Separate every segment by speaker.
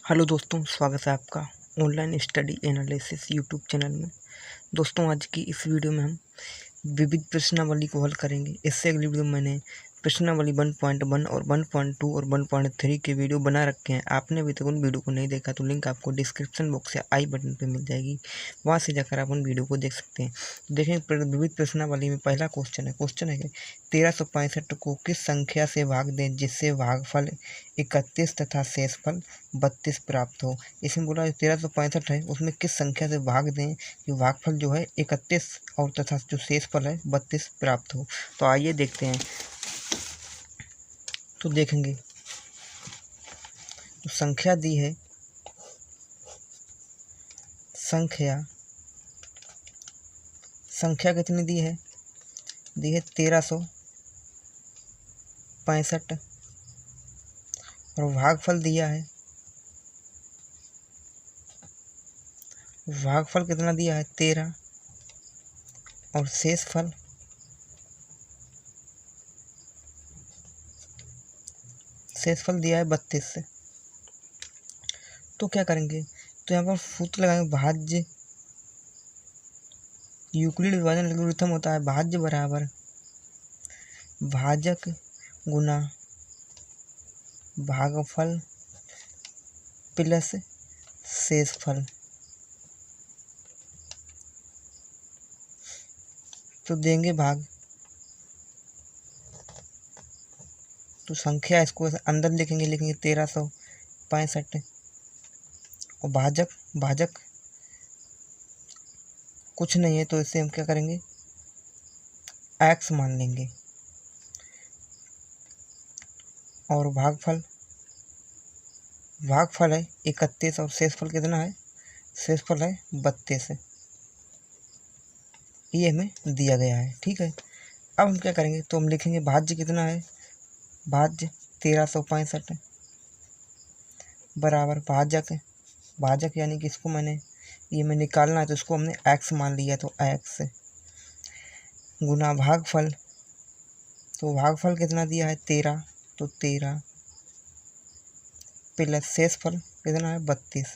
Speaker 1: Hello दोस्तों, स्वागत है आपका online study analysis YouTube channel में। दोस्तों, आज की इस वीडियो में हम विविध प्रश्नावली को हल करेंगे। इससे अगली वीडियो में मैंने प्रश्नावली 1.1 और 1.2 और 1.3 के वीडियो बना रखे हैं। आपने अभी तक उन वीडियो को नहीं देखा तो लिंक आपको डिस्क्रिप्शन बॉक्स या आई बटन पे मिल जाएगी, वहाँ से जाकर आप उन वीडियो को देख सकते हैं। तो देखें, विविध प्रश्नावली में पहला क्वेश्चन है कि 1365 को किस संख्या से भाग दें जिससे भागफल 31 तथा शेषफल 32 प्राप्त हो। इसमें बोला 1365 है, उसमें किस संख्या से भाग दें कि भागफल जो है 31 और तथा जो शेषफल है 32 प्राप्त हो। तो आइए देखते हैं। तो देखेंगे, तो संख्या दी है, संख्या कितनी दी है? दी है 1365 और भागफल दिया है, भागफल कितना दिया है? 13 और शेषफल दिया है 32 से। तो क्या करेंगे? तो यहाँ पर सूत्र लगाएंगे, भाज्य यूक्लिड विभाजन एल्गोरिथम होता है भाज्य बराबर भाजक गुना भागफल प्लस शेषफल। तो देंगे भाग, तो संख्या इसको अंदर लिखेंगे 1365 और भाजक कुछ नहीं है तो इसे हम क्या करेंगे? x मान लेंगे। और भागफल है 31 और शेषफल कितना है? शेषफल है 32 है। ये हमें दिया गया है, ठीक है। अब हम क्या करेंगे? तो हम लिखेंगे भाज्य कितना है? भाज्य 1365 बराबर भाजक यानी कि इसको ये मैं निकालना है तो इसको हमने x मान लिया, तो x गुना भागफल, तो भागफल कितना दिया है? 13, तो 13 प्लस शेषफल कितना है? 32।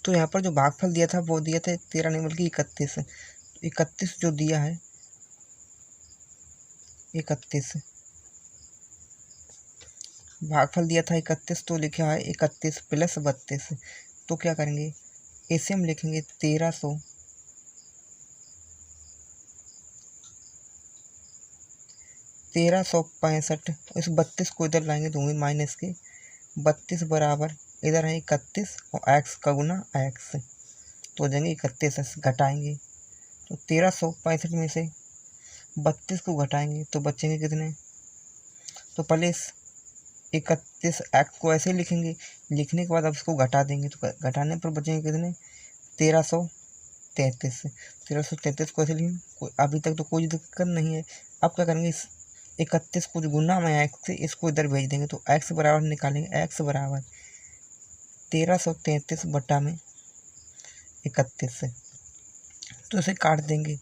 Speaker 1: तो यहाँ पर जो भागफल दिया था वो दिया था 13 नहीं बल्कि 31 है। 31 जो दिया है 31 भागफल दिया था 31, तो लिखा है 31 प्लस 32। तो क्या करेंगे? इसे हम लिखेंगे 1365। इस 32 को इधर लाएंगे तो होंगे माइनस के 32 बराबर इधर है 31 और x का गुना x, तो हो जाएंगे 31 घटाएंगे। तो 1365 में से 32 को घटाएंगे तो बचेंगे कितने? तो पहले इस 31 x को ऐसे लिखेंगे, लिखने के बाद अब इसको घटा देंगे तो घटाने पर बचेंगे कितने? 1333। 1333 को ऐसे लिखेंगे, अभी तक तो कोई दिक्कत नहीं है। अब क्या करेंगे? इस 31 को गुना में x से इसको इधर भेज देंगे, तो x बराबर निकालेंगे, x बराबर 1333 बटा में 31 से, तो इसे काट देंगे।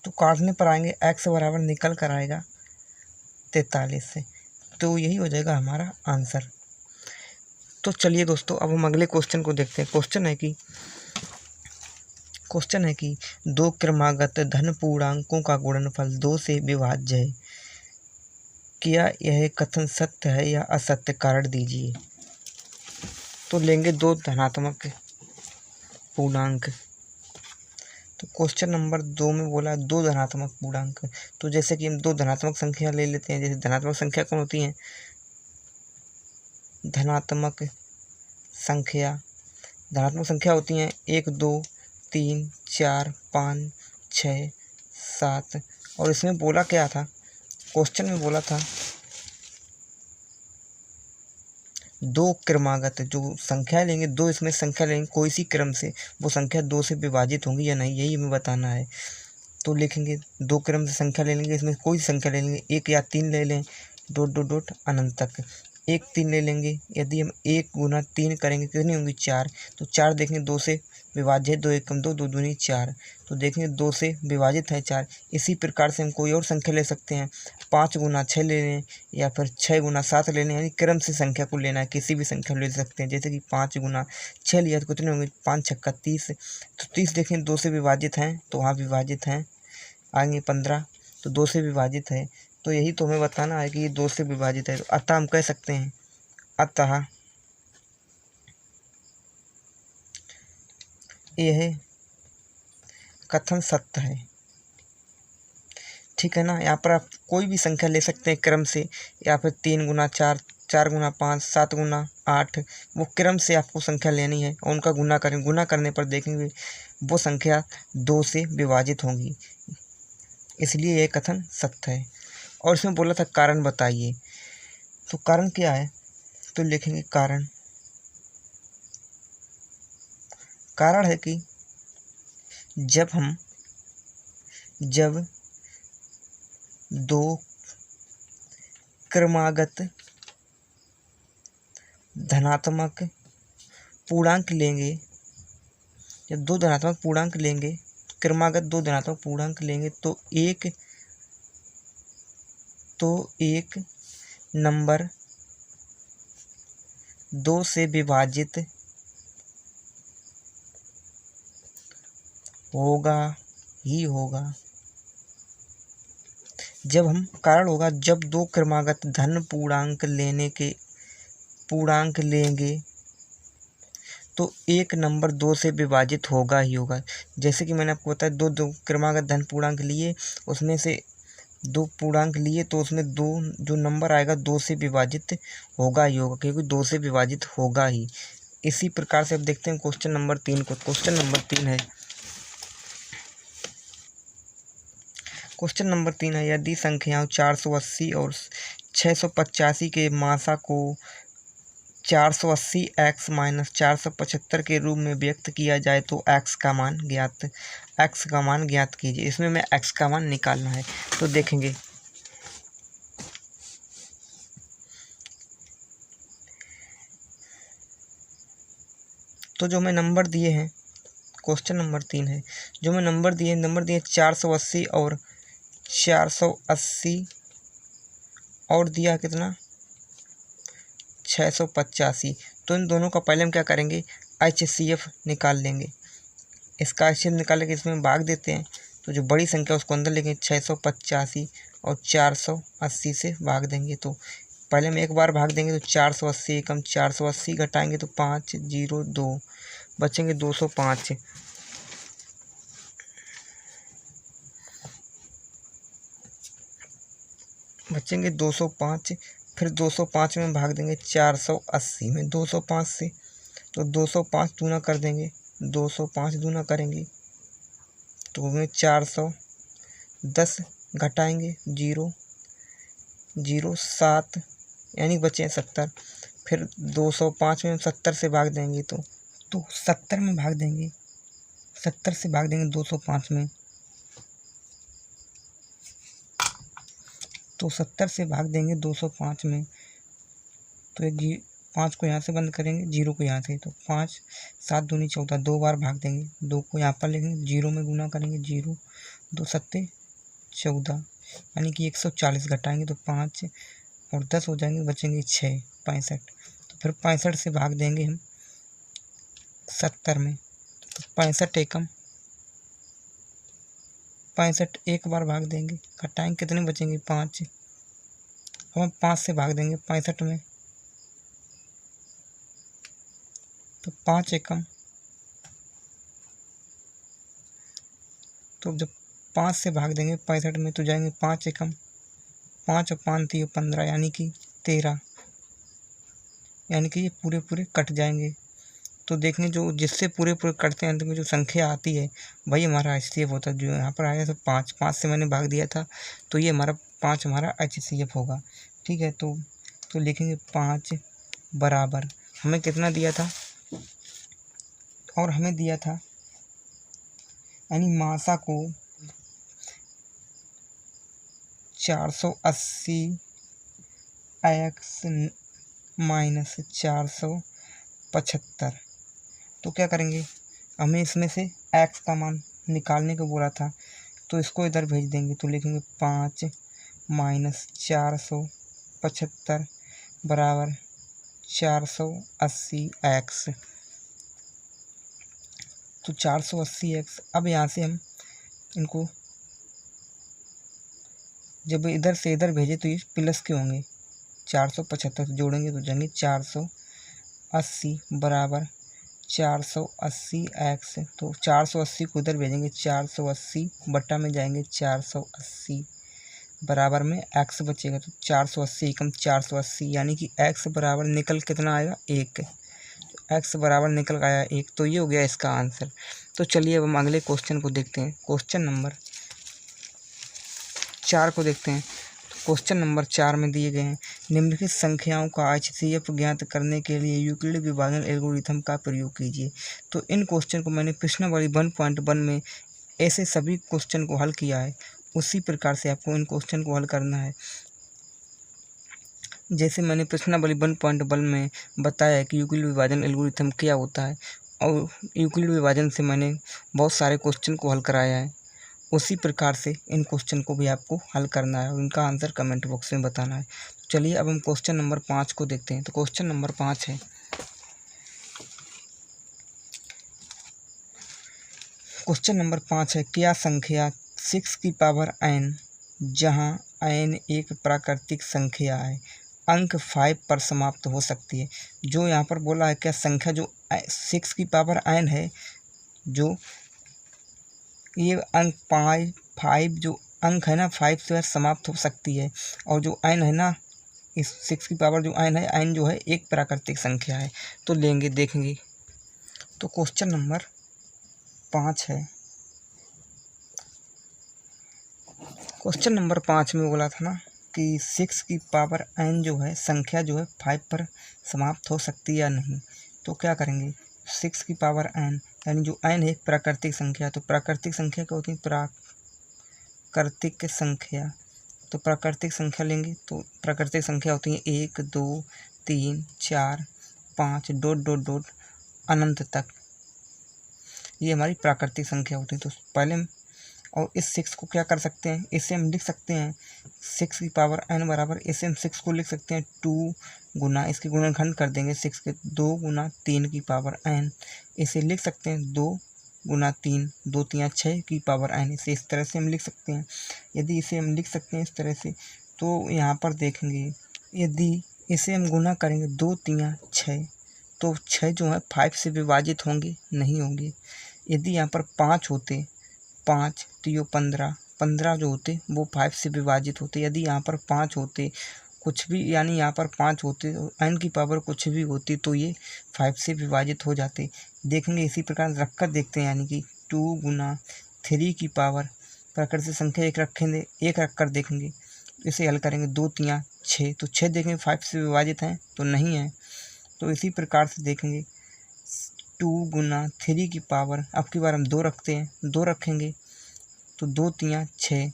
Speaker 1: तो काटने पर आएंगे x बराबर निकल कर आएगा 43 से, तो यही हो जाएगा हमारा आंसर। तो चलिए दोस्तों, अब हम अगले क्वेश्चन को देखते हैं। क्वेश्चन है कि 2 क्रमागत धन पूर्णांकों का गुणनफल 2 से विभाज्य है। क्या यह कथन सत्य है या असत्य? कारण दीजिए। तो लेंगे 2 धनात्मक पूर्णांक। तो क्वेश्चन नंबर 2 में बोला 2 धनात्मक पूर्णांक। तो जैसे कि हम 2 धनात्मक संख्या ले लेते हैं। जैसे धनात्मक संख्या कौन होती है? धनात्मक संख्या होती हैं 1 2 3 4 5 6 7। और इसमें बोला क्या था? क्वेश्चन में बोला था 2 क्रमागत जो संख्या लेंगे, 2 इसमें संख्या लेंगे कोई सी क्रम से, वो संख्या 2 से विभाजित होंगी या नहीं, यही हमें बताना है। तो लिखेंगे 2 क्रम से संख्या ले लेंगे, इसमें कोई संख्या ले लेंगे, 1 या 3 ले लें, डॉट अनंत तक। 1 3 ले लेंगे, यदि हम 1 गुना 3 करेंगे कितनी होंगी? 4। तो 4 देखेंगे 2 से विभाज्य है, 2 एकम 2, 2 दूनी 4। तो देखेंगे 2 से विभाजित है 4। इसी प्रकार से हम कोई और संख्या ले सकते हैं। 5 गुना 6 ले लें या फिर 6 गुना 7 ले लें, यानी क्रम से संख्या को लेना है, किसी भी संख्या ले सकते हैं। जैसे कि 5 गुना 6 लिया तो कितने होंगे, 5 छक्का 30, तो 30 देखें 2 से विभाजित हैं तो वहाँ विभाजित हैं, आएंगे 15 तो 2 से विभाजित है, तो यही तो हमें बताना है कि ये 2 से विभाजित है। तो अतः हम कह सकते हैं, अतः यह कथन सत्य है। ठीक है ना। यहाँ पर आप कोई भी संख्या ले सकते हैं क्रम से, या फिर 3 गुना 4, 4 गुना 5, 7 गुना 8, वो क्रम से आपको संख्या लेनी है और उनका गुना करें। गुना करने पर देखेंगे वो संख्या 2 से विभाजित होंगी, इसलिए यह कथन सत्य है। और इसमें बोला था कारण बताइए, तो कारण क्या है, तो लिखेंगे कारण। कारण है कि जब 2 क्रमागत धनात्मक पूर्णांक लेंगे, जब 2 धनात्मक पूर्णांक लेंगे, क्रमागत 2 धनात्मक पूर्णांक लेंगे तो एक नंबर 2 से विभाजित होगा ही होगा। जब हम कारण होगा जब 2 क्रमागत धन पूर्णांक लेंगे तो एक नंबर 2 से विभाजित होगा ही होगा। जैसे कि मैंने आपको बताया, दो क्रमागत धन पूर्णांक लिए, उसमें से 2 पूर्णांक लिए तो उसमें 2 जो नंबर आएगा 2 से विभाजित होगा ही होगा, क्योंकि 2 से विभाजित होगा ही। इसी प्रकार से अब देखते हैं क्वेश्चन नंबर 3 को। क्वेश्चन नंबर 3 है, यदि संख्याओं 480 और 685 के मासा को 480x - 475 के रूप में व्यक्त किया जाए तो x का मान ज्ञात कीजिए। इसमें हमें x का मान निकालना है, तो देखेंगे तो जो हमें नंबर दिए हैं, क्वेश्चन नंबर 3 है, जो हमें नंबर दिए 480 और 480 और दिया कितना 685। तो इन दोनों का पहले हम क्या करेंगे, HCF निकाल लेंगे। इसका HCF निकाल के इसमें भाग देते हैं, तो जो बड़ी संख्या उसको अंदर लेंगे, 685 और 480 से भाग देंगे। तो पहले हम एक बार भाग देंगे तो 480 एकम 480 घटाएंगे तो 502 बचेंगे 205। बचेंगे 205, फिर 205 में भाग देंगे 480 में 205 से, तो 205 दूना कर देंगे, 205 दूना करेंगे तो हमें 410 घटाएंगे 0 7 यानी बचे 70। फिर 205 में हम 70 से भाग देंगे तो 70 में भाग देंगे, 70 से भाग देंगे 205 में, तो 70 से भाग देंगे 205 में, तो ये 5 को यहाँ से बंद करेंगे, 0 को यहाँ से, तो 5 7 दूनी 14, 2 बार भाग देंगे, 2 को यहाँ पर लेंगे, 0 में गुना करेंगे, 0 2 7 14 यानी कि 140 घटाएंगे तो 5 और 10 हो जाएंगे, बचेंगे 6 65। तो फिर 65 से भाग देंगे हम 70 में, तो 65 एकम 65 एक बार भाग देंगे, घटाएंगे कितने बचेंगे 5। हम 5 से भाग देंगे 65 में, तो 5 एकम, तो जब 5 से भाग देंगे 65 में तो जाएंगे 5 एकम 5 और 5 3 15 यानी कि 13, यानी कि ये पूरे कट जाएंगे। तो देखेंगे जो जिससे पूरे कटते हैं अंत में जो संख्या आती है वही हमारा HCF होता है। जो यहाँ पर आया था 5 से मैंने भाग दिया था, तो ये हमारा 5 हमारा HCF होगा। ठीक है, तो लिखेंगे 5 बराबर हमें कितना दिया था, और हमें दिया था यानी मासा को 480x - 475, तो क्या करेंगे, हमें इसमें से x का मान निकालने को बोला था, तो इसको इधर भेज देंगे, तो लिखेंगे 5 माइनस 475 बराबर 480 एक्स। तो 480 एक्स, अब यहाँ से हम इनको जब इधर से इधर भेजे तो ये प्लस के होंगे, 475 से जोड़ेंगे तो जाएंगे 480 बराबर 480 एक्स। तो 480 को इधर भेजेंगे, 480 बट्टा में जाएंगे 480 बराबर में एक्स बचेगा। तो 480 कम 480 यानी कि एक्स बराबर निकल कितना आएगा, 1। एक्स बराबर निकल आया 1। तो ये हो गया इसका आंसर। तो चलिए अब हम अगले क्वेश्चन को देखते हैं। क्वेश्चन नंबर 4 को देखते हैं। तो क्वेश्चन नंबर 4 में दिए गए हैं, निम्नलिखित संख्याओं का HCF ज्ञात करने के लिए यूक्लिड विभाजन एल्गोरिथम का प्रयोग कीजिए। तो इन क्वेश्चन को मैंने प्रश्नावली 1.1 में ऐसे सभी क्वेश्चन को हल किया है, उसी प्रकार से आपको इन क्वेश्चन को हल करना है। जैसे मैंने प्रश्नावली 1.1 में बताया कि यूक्लिड विभाजन एल्गोरिथम क्या होता है और यूक्लिड विभाजन से मैंने बहुत सारे क्वेश्चन को हल कराया है, उसी प्रकार से इन क्वेश्चन को भी आपको हल करना है और इनका आंसर कमेंट बॉक्स में बताना है। तो चलिए अब हम क्वेश्चन नंबर 5 को देखते हैं। तो क्वेश्चन नंबर 5 है, क्वेश्चन नंबर 5 है, क्या संख्या 6 की पावर n, जहां n एक प्राकृतिक संख्या है, अंक 5 पर समाप्त हो सकती है। जो यहाँ पर बोला है, क्या संख्या जो 6 की पावर n है, जो ये अंक 5 जो अंक है ना, 5 से समाप्त हो सकती है। और जो n है ना, इस 6 की पावर जो n है, n जो है एक प्राकृतिक संख्या है। तो लेंगे, देखेंगे। तो क्वेश्चन नंबर 5 है, क्वेश्चन नंबर 5 में बोला था ना कि 6 की पावर n जो है संख्या जो है 5 पर समाप्त हो सकती है या नहीं। तो क्या करेंगे, 6 की पावर n यानी जो n है एक प्राकृतिक संख्या। तो प्राकृतिक संख्या क्या होती है, प्राकृतिक संख्या। तो प्राकृतिक संख्या लेंगे तो प्राकृतिक संख्या होती है 1 2 3 4 5 डॉट डॉट डॉट अनंत तक, ये हमारी प्राकृतिक संख्या होती है। तो पहले और इस 6 को क्या कर सकते हैं, इसे हम लिख सकते हैं 6 की पावर n बराबर, इसे हम 6 को लिख सकते हैं 2 गुना, इसके गुणनखंड कर देंगे 6 के, 2 गुना 3 की पावर n। इसे लिख सकते हैं 2 गुना 3, 2 3 6 की पावर n। इसे इस तरह से हम लिख सकते हैं। यदि इसे हम लिख सकते हैं इस तरह से, तो यहाँ पर देखेंगे, यदि इसे हम गुना करेंगे 2 3 6, तो 6 जो है 5 से विभाजित होंगे, नहीं होंगे। यदि यहाँ पर 5 होते, 5 तो ये 15 जो होते वो 5 से विभाजित होते। यदि यहाँ पर 5 होते कुछ भी, यानी यहाँ पर 5 होते तो n की पावर कुछ भी होती तो ये 5 से विभाजित हो जाते। देखेंगे इसी प्रकार रखकर देखते हैं, यानी कि 2 गुना 3 की पावर प्राकृतिक संख्या 1 रखेंगे, 1 रख कर देखेंगे। इसे हल करेंगे 2 3 6, तो 6 देखेंगे 5 से विभाजित हैं तो नहीं है। तो इसी प्रकार से देखेंगे 2 गुना 3 की पावर, अब की बार हम 2 रखते हैं, 2 रखेंगे तो 2 3 6,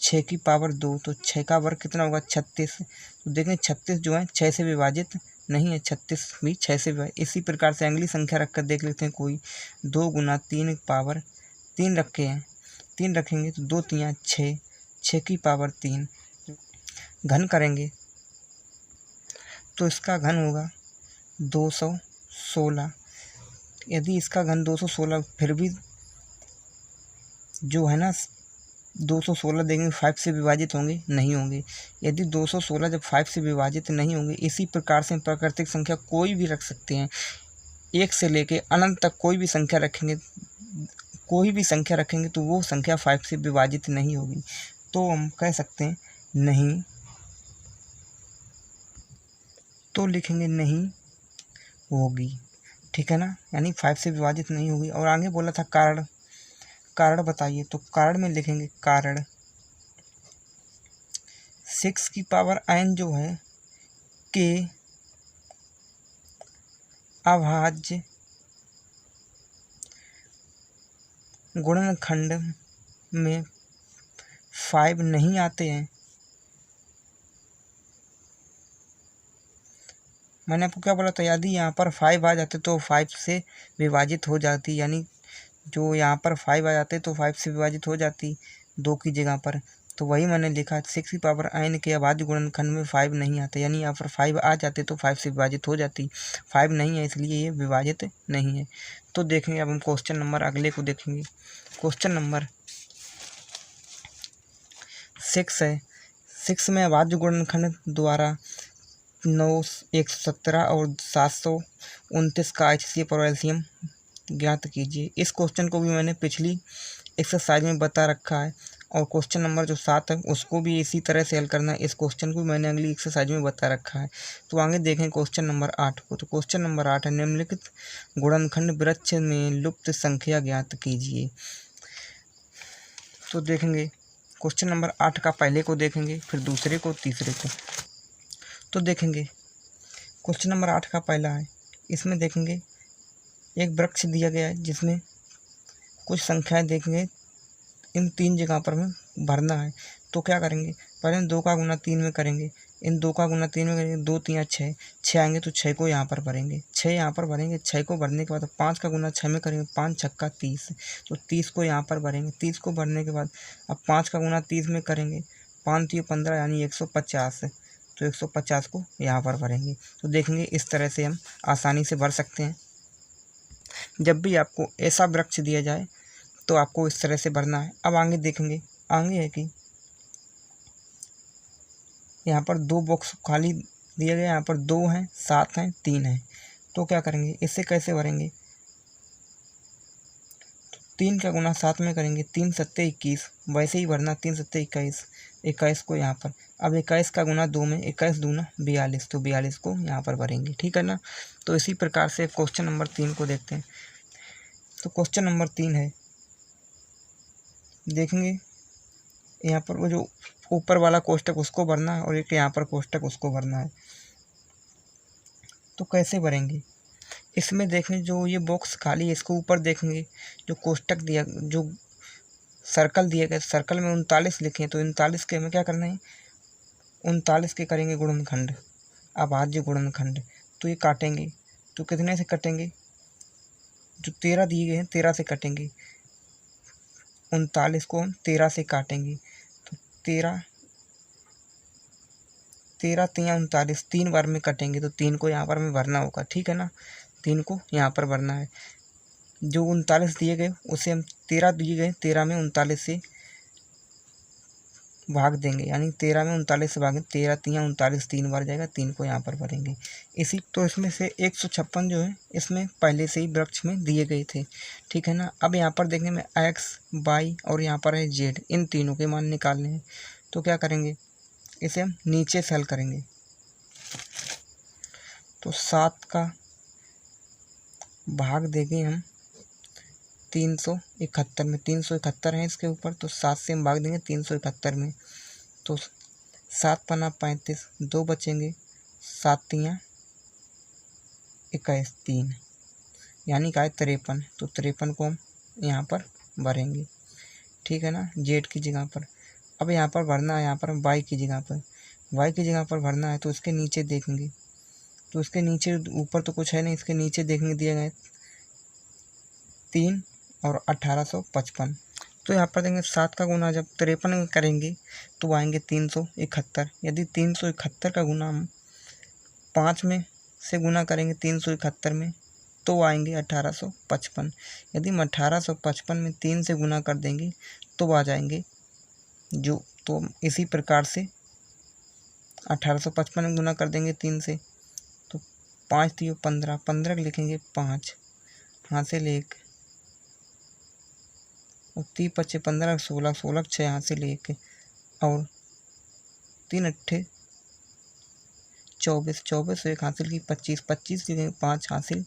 Speaker 1: 6 की पावर 2, तो 6 का वर्ग कितना होगा, 36। तो देखें 36 जो है 6 से विभाजित नहीं है, 36 भी 6 से विभाजित। इसी प्रकार से अगली संख्या रखकर देख लेते हैं कोई, 2 गुना 3 की पावर 3 रखे हैं, 3 रखेंगे तो 2 3 6, 6 की पावर 3, घन करेंगे तो इसका घन होगा 216। यदि इसका घन 216 फिर भी जो है ना 216 देखेंगे 5 से विभाजित होंगे, नहीं होंगे। यदि 216 जब 5 से विभाजित नहीं होंगे, इसी प्रकार से प्राकृतिक संख्या कोई भी रख सकते हैं, 1 से लेके अनंत तक कोई भी संख्या रखेंगे, तो वो संख्या 5 से विभाजित नहीं होगी। तो हम कह सकते हैं नहीं, तो लिखेंगे नहीं होगी, ठीक है ना, यानी 5 से विभाजित नहीं होगी। और आगे बोला था कारण बताइए, तो कारण में लिखेंगे कारण 6 की पावर n जो है के अभाज्य गुणनखंड में 5 नहीं आते हैं। मैंने आपको क्या बोला था, यदि यहाँ पर 5 आ जाते तो 5 से विभाजित हो जाती, यानी जो यहाँ पर 5 आ जाते तो 5 से विभाजित हो जाती 2 की जगह पर। तो वही मैंने लिखा 6 की पावर n के अभाज्य गुणनखंड में 5 नहीं आता, यानी यहाँ पर 5 आ जाते तो 5 से विभाजित हो जाती, 5 नहीं है इसलिए ये विभाजित नहीं है। तो देखेंगे अब हम क्वेश्चन नंबर अगले को देखेंगे। क्वेश्चन नंबर 6 है। 6 में अभाज्य गुणनखंड द्वारा 9, 117 और 729 का HCF और LCM ज्ञात कीजिए। इस क्वेश्चन को भी मैंने पिछली एक्सरसाइज में बता रखा है और क्वेश्चन नंबर जो 7 है उसको भी इसी तरह से हल करना है। इस क्वेश्चन को भी मैंने अगली एक्सरसाइज में बता रखा है। तो आगे देखें क्वेश्चन नंबर 8 को। तो क्वेश्चन नंबर 8 है, निम्नलिखित गुणनखंड वृक्ष में लुप्त संख्या ज्ञात कीजिए। तो देखेंगे क्वेश्चन नंबर 8 का पहले को देखेंगे, फिर दूसरे को, तीसरे को। तो देखेंगे क्वेश्चन नंबर 8 का पहला है, इसमें देखेंगे एक वृक्ष दिया गया है जिसमें कुछ संख्याएं देखेंगे, इन 3 जगह पर हमें भरना है। तो क्या करेंगे, पहले हम 2 का गुना 3 में करेंगे, इन 2 का गुना 3 में करेंगे, 2 3 6, 6 आएंगे तो 6 को यहाँ पर भरेंगे, 6 यहाँ पर भरेंगे। 6 को भरने के बाद 5 का गुना 6 में करेंगे, 5 छक्का 30, तो 30 को यहाँ पर भरेंगे। 30 को भरने के बाद अब 5 का गुना 30 में करेंगे, 5 3 15 यानी 150, तो 150 को यहाँ पर भरेंगे। तो देखेंगे इस तरह से हम आसानी से भर सकते हैं। जब भी आपको ऐसा वृक्ष दिया जाए तो आपको इस तरह से भरना है। अब आगे देखेंगे, आगे है कि यहाँ पर 2 बॉक्स खाली दिया गया, यहाँ पर 2 हैं, 7 हैं, 3 हैं। तो क्या करेंगे, इससे कैसे भरेंगे, 3 का गुना 7 में करेंगे, 3 सत्ते 21, वैसे ही भरना, 3 सत्ते 21, 21 को यहाँ पर। अब 21 का गुना 2 में, 21 दूना 42, तो 42 को यहाँ पर भरेंगे, ठीक है ना। तो इसी प्रकार से क्वेश्चन नंबर 3 को देखते हैं। तो क्वेश्चन नंबर 3 है, देखेंगे यहाँ पर वो जो ऊपर वाला कोष्टक उसको भरना है और एक यहाँ पर कोष्टक उसको भरना है। तो कैसे भरेंगे, इसमें देखेंगे जो ये बॉक्स खाली है इसको ऊपर देखेंगे, जो कोष्टक दिया, जो सर्कल दिया गया, सर्कल में 39 लिखे, तो 39 के हमें क्या करना है, 39 के करेंगे गुणनखंड, अभाज्य गुणनखंड। तो ये काटेंगे, तो कितने से कटेंगे, जो 13 दिए गए हैं 13 से कटेंगे, 39 को हम 13 से काटेंगे, तो 13 13 3 39, 3 बार में कटेंगे, तो 3 को यहाँ पर हमें भरना होगा, ठीक है ना। 3 को यहाँ पर भरना है। जो 39 दिए गए उसे हम 13 दिए गए, 13 में 39 से भाग देंगे, यानी 13 में 39 से भागें, 13 3 39, 3 बार जाएगा, 3 को यहाँ पर भरेंगे। इसी तो इसमें से 156 जो है इसमें पहले से ही वृक्ष में दिए गए थे, ठीक है ना। अब यहाँ पर देखने में x, y और यहाँ पर है z, इन तीनों के मान निकालने हैं। तो क्या करेंगे, इसे हम नीचे से हल करेंगे। तो 7 का भाग देंगे हम 371 में, 371 है इसके ऊपर, तो 7 से हम भाग देंगे 371 में, तो 7 पन्ना 35, 2 बचेंगे, 7 3 21, 3 यानी का है 53, तो 53 को हम यहाँ पर भरेंगे, ठीक है ना, जेड की जगह पर। अब यहाँ पर भरना है, यहाँ पर वाई की जगह पर, वाई की जगह पर भरना है। तो इसके नीचे देखेंगे, तो इसके नीचे, ऊपर तो कुछ है नहीं, इसके नीचे देखने दिया गया 3 और 1855। तो यहाँ पर देंगे 7 का गुना जब 53 में करेंगे तो आएंगे 371। यदि 371 का गुना हम 5 में से गुना करेंगे 371 में तो आएंगे 1855। यदि हम 1855 में 3 से गुना कर देंगे तो आ जाएंगे जो, तो इसी प्रकार से 1855 में गुना कर देंगे 3 से, तो 5 3 15, 15 लिखेंगे 5, यहाँ से 1 और 3 5 15, 16, 16 6 यहाँ से 1 और 3 8 24, 24 1 हासिल की 25, 25 लिखेंगे 5 हासिल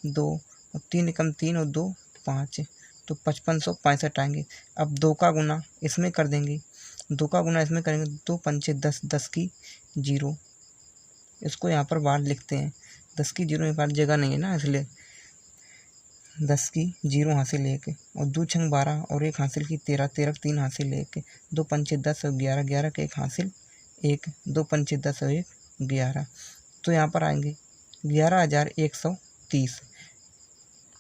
Speaker 1: 2 और 3 एकम 3 और 2 5, तो 5565 आएंगे। अब 2 का गुना इसमें कर देंगे, 2 का गुना इसमें करेंगे, 2 पंचे 10, 10 की 0, इसको यहाँ पर बाहर लिखते हैं, 10 की 0 बाहर जगह नहीं है ना, इसलिए 10 की 0 हासिल 1 और 2 छंग 12 और 1 हासिल की 13, 13 3 हासिल 1, 2 पंचे 10 और 11, 11 के 1 हासिल 1, 2 पंचे 10 और 1 11, तो यहाँ पर आएंगे 11,130।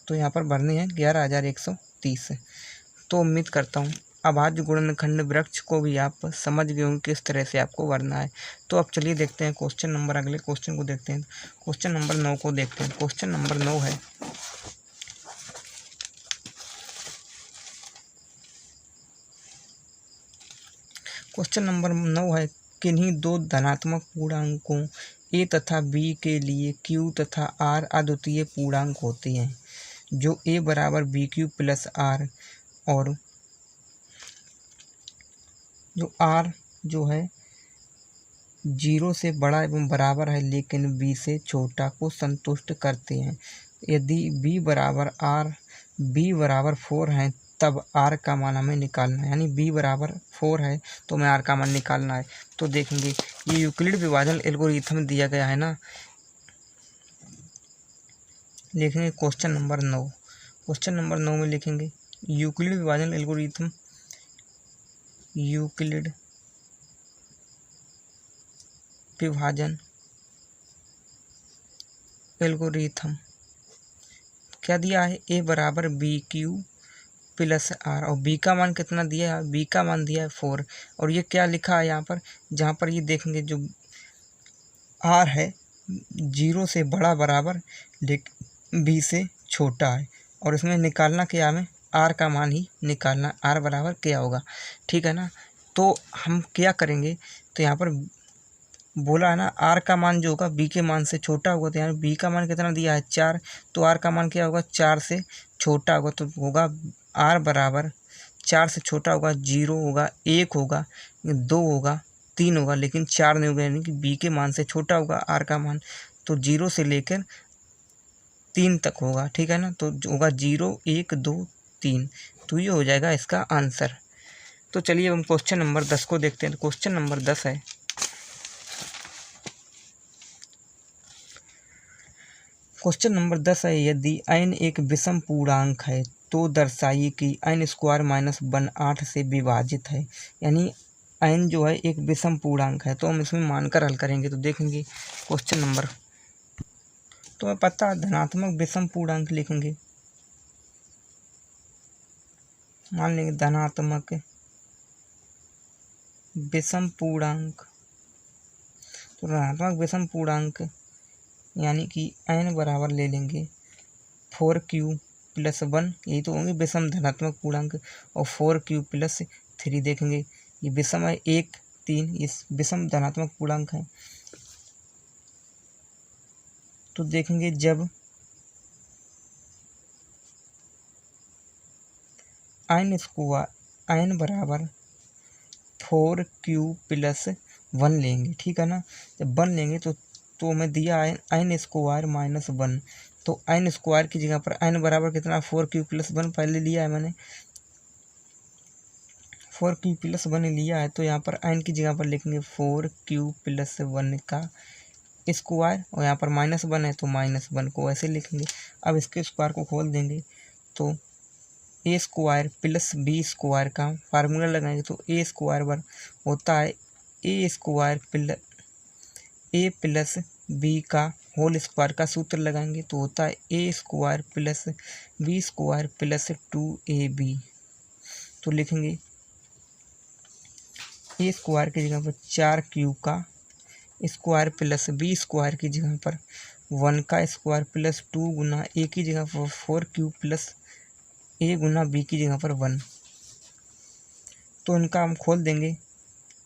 Speaker 1: तो यहाँ पर भरने हैं 11,130। तो उम्मीद करता हूँ अभाज्य गुणनखंड वृक्ष को भी आप समझ गए होंगे किस तरह से आपको भरना है। तो अब चलिए देखते हैं क्वेश्चन नंबर, अगले क्वेश्चन को देखते हैं। क्वेश्चन नंबर 9 को देखते हैं। क्वेश्चन नंबर 9 है, क्वेश्चन नंबर 9 है, किन्हीं दो धनात्मक पूर्णांकों ए तथा बी के लिए क्यू तथा आर अद्वितीय पूर्णांक होते हैं, जो ए बराबर बी क्यू प्लस आर और जो आर जो है 0 से बड़ा एवं बराबर है लेकिन बी से छोटा को संतुष्ट करते हैं। यदि बी बराबर 4 है तब आर का मान हमें निकालना है, यानी बी बराबर 4 है तो हमें आर का मान निकालना है। तो देखेंगे ये यूक्लिड विभाजन एल्गोरिथम दिया गया है ना। लिखेंगे क्वेश्चन नंबर 9। क्वेश्चन नंबर 9 में लिखेंगे यूक्लिड विभाजन एल्गोरिथम, यूक्लिड विभाजन एल्गोरिथम क्या दिया है, ए बराबर बी क्यू प्लस आर, और बी का मान कितना दिया है, बी का मान दिया है 4। और ये क्या लिखा है यहाँ पर, जहाँ पर ये देखेंगे जो आर है 0 से बड़ा बराबर लेकिन बी से छोटा है, और इसमें निकालना क्या, हमें आर का मान ही निकालना, आर बराबर क्या होगा, ठीक है ना। तो हम क्या करेंगे, तो यहाँ पर बोला है ना आर का मान जो होगा बी के मान से छोटा होगा, तो यहाँ बी का मान कितना दिया है 4, तो आर का मान क्या होगा 4 से छोटा होगा, तो होगा आर बराबर 4 से छोटा होगा 0 होगा, 1 होगा, 2 होगा, 3 होगा, लेकिन 4 नहीं होगा, यानी कि बी के मान से छोटा होगा आर का मान, तो 0 से लेकर 3 तक होगा, ठीक है ना। तो होगा 0 1 2 3, तो ये हो जाएगा इसका आंसर। तो चलिए अब हम क्वेश्चन नंबर 10 को देखते हैं। तो क्वेश्चन नंबर 10 है, क्वेश्चन नंबर 10 है, यदि n एक विषम पूर्णांक है तो दर्शाइए कि n² - 8 से विभाजित है। यानी n जो है एक विषम पूर्णांक है, तो हम इसमें मानकर हल करेंगे। तो देखेंगे क्वेश्चन नंबर, तो हमें पता है धनात्मक विषम पूर्णांक लिखेंगे, मान लेंगे धनात्मक विषम पूर्णांक। तो धनात्मक विषम पूर्णांक यानी कि n बराबर ले लेंगे 4q + 1, यही तो होंगे विषम धनात्मक पूर्णांक, और 4q + 3 देखेंगे ये विषम है 1 3, इस विषम धनात्मक पूर्णांक है। तो देखेंगे जब n बराबर 4q + 1 लेंगे, ठीक है ना। जब 1 लेंगे तो हमें दिया है n² - 1, तो n² की जगह पर n बराबर कितना 4q + 1 पहले लिया है मैंने, 4q + 1 लिया है, तो यहाँ पर n की जगह पर लिखेंगे 4q + 1 का स्क्वायर, और यहाँ पर -1 है तो -1 को ऐसे लिखेंगे। अब इसके स्क्वायर को खोल देंगे तो a² + b² का फार्मूला लगाएंगे, तो a² बर होता है a + b का होल स्क्वायर का सूत्र लगाएंगे, तो होता है a² + b² + 2ab। तो लिखेंगे a² की जगह पर 4q का स्क्वायर प्लस b² की जगह पर 1 का स्क्वायर प्लस 2 गुना a की जगह पर 4q + a गुना b की जगह पर 1। तो इनका हम खोल देंगे,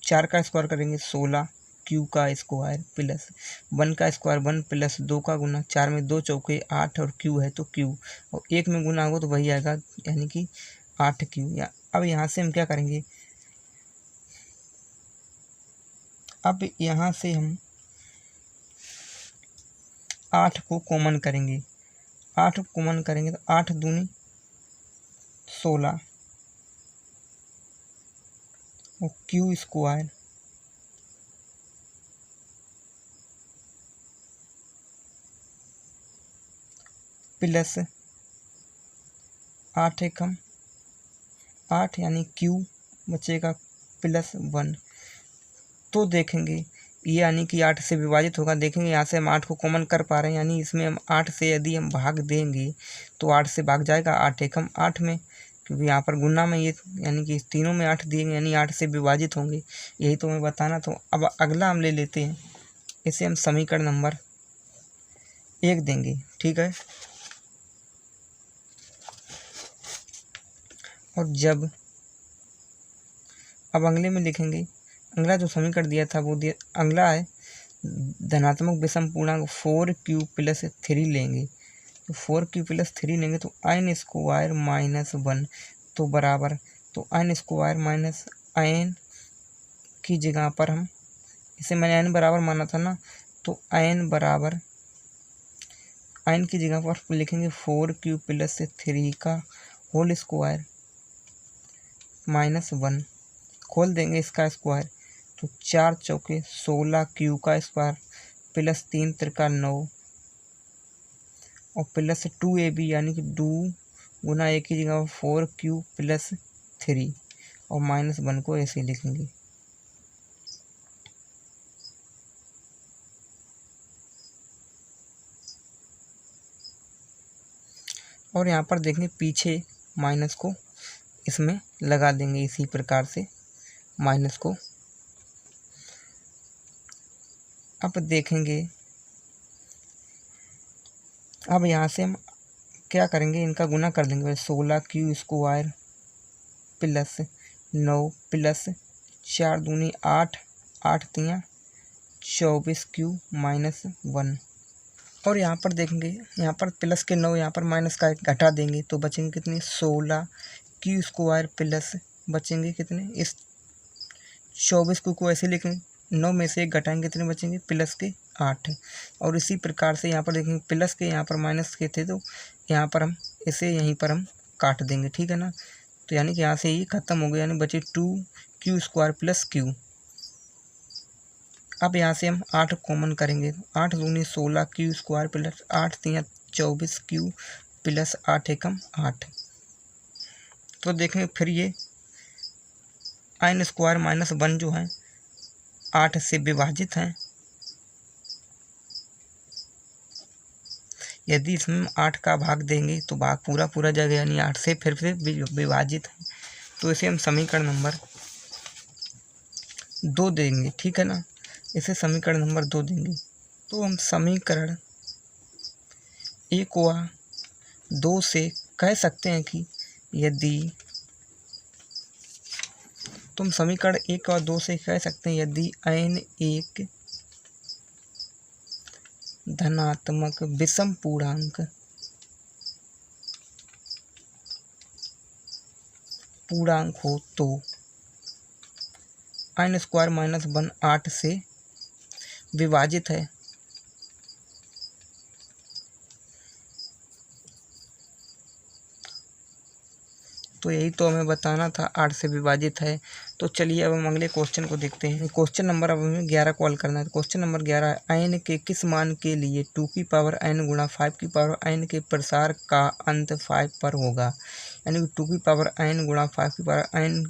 Speaker 1: 4 का स्क्वायर करेंगे 16, q का स्क्वायर प्लस 1 का स्क्वायर 1 प्लस 2 का गुना, 4 में 2 चौके 8 और q है तो q, और 1 में गुना होगा तो वही आएगा, यानी कि 8q। अब यहाँ से हम क्या करेंगे, अब यहाँ से हम 8 को कॉमन करेंगे, 8 को कॉमन करेंगे तो 8 दूनी 16 और q² प्लस 8 एकम 8, यानी q बचेगा प्लस 1। तो देखेंगे ये यानी कि 8 से विभाजित होगा, देखेंगे यहाँ से हम 8 को कॉमन कर पा रहे हैं, यानी इसमें हम 8 से यदि हम भाग देंगे तो 8 से भाग जाएगा, 8 एकम 8 में, क्योंकि यहाँ पर गुना में ये यानी कि तीनों में 8 दिए गए, यानी 8 से विभाजित होंगे, यही तो हमें बताना। तो अब अगला हम ले लेते हैं, इसे हम समीकरण नंबर 1 देंगे, ठीक है। और जब अब अगले में लिखेंगे, अगला जो समीकरण दिया था वो दिया, अगला है धनात्मक विषम पूर्णांक 4q + 3 लेंगे। तो 4q + 3 लेंगे तो n² - 1 तो बराबर, तो n² - n की जगह पर हम, इसे मैंने n बराबर माना था ना, तो n बराबर n की जगह पर लिखेंगे 4q + 3 का होल स्क्वायर -1, खोल देंगे इसका स्क्वायर, तो 4 चौके 16 q का स्क्वायर प्लस 3 त्रिका 9 और प्लस 2ab यानी कि 2 गुना a की जगह 4q + 3 और -1 को ऐसे लिखेंगे। और यहाँ पर देखेंगे पीछे माइनस को इसमें लगा देंगे, इसी प्रकार से माइनस को। अब देखेंगे, अब यहाँ से हम क्या करेंगे, इनका गुना कर देंगे। 16q² + 9 प्लस 4 दूनी 8, 8 तियाँ 24q - 1। और यहाँ पर देखेंगे, यहाँ पर प्लस के 9, यहाँ पर माइनस का 1 घटा देंगे तो बचेंगे कितने, 16q² प्लस बचेंगे कितने, इस 24q को ऐसे लिखेंगे, 9 में से 1 घटाएंगे कितने बचेंगे, प्लस के 8। और इसी प्रकार से यहाँ पर देखेंगे प्लस के, यहाँ पर माइनस के थे तो यहाँ पर हम इसे यहीं पर हम काट देंगे, ठीक है ना। तो यानी कि यहाँ से ये खत्म हो गया, यानी बचे 2q² + q। अब यहाँ से हम 8 कॉमन करेंगे, 8 दूनी 16q² प्लस 8 तियाँ 24q + 8 एकम 8। तो देखेंगे फिर ये n² - 1 जो है 8 से विभाजित हैं। यदि इसमें 8 का भाग देंगे तो भाग पूरा पूरा जाएगा, यानी 8 से फिर से विभाजित है। तो इसे हम समीकरण नंबर 2 देंगे, ठीक है ना। इसे समीकरण नंबर 2 देंगे। तो हम समीकरण 1 व 2 से कह सकते हैं कि यदि, तुम समीकरण 1 और 2 से कह सकते हैं यदि n एक धनात्मक विषम पूर्णांक हो तो n² - 1 8 से विभाजित है। तो यही तो हमें बताना था, 8 से विभाजित है। तो चलिए अब हम अगले क्वेश्चन को देखते हैं। क्वेश्चन नंबर अब हमें 11 कॉल करना है। क्वेश्चन नंबर 11, n के किस मान के लिए 2n गुणा 5n के प्रसार का अंत 5 पर होगा। यानी कि 2n गुणा 5n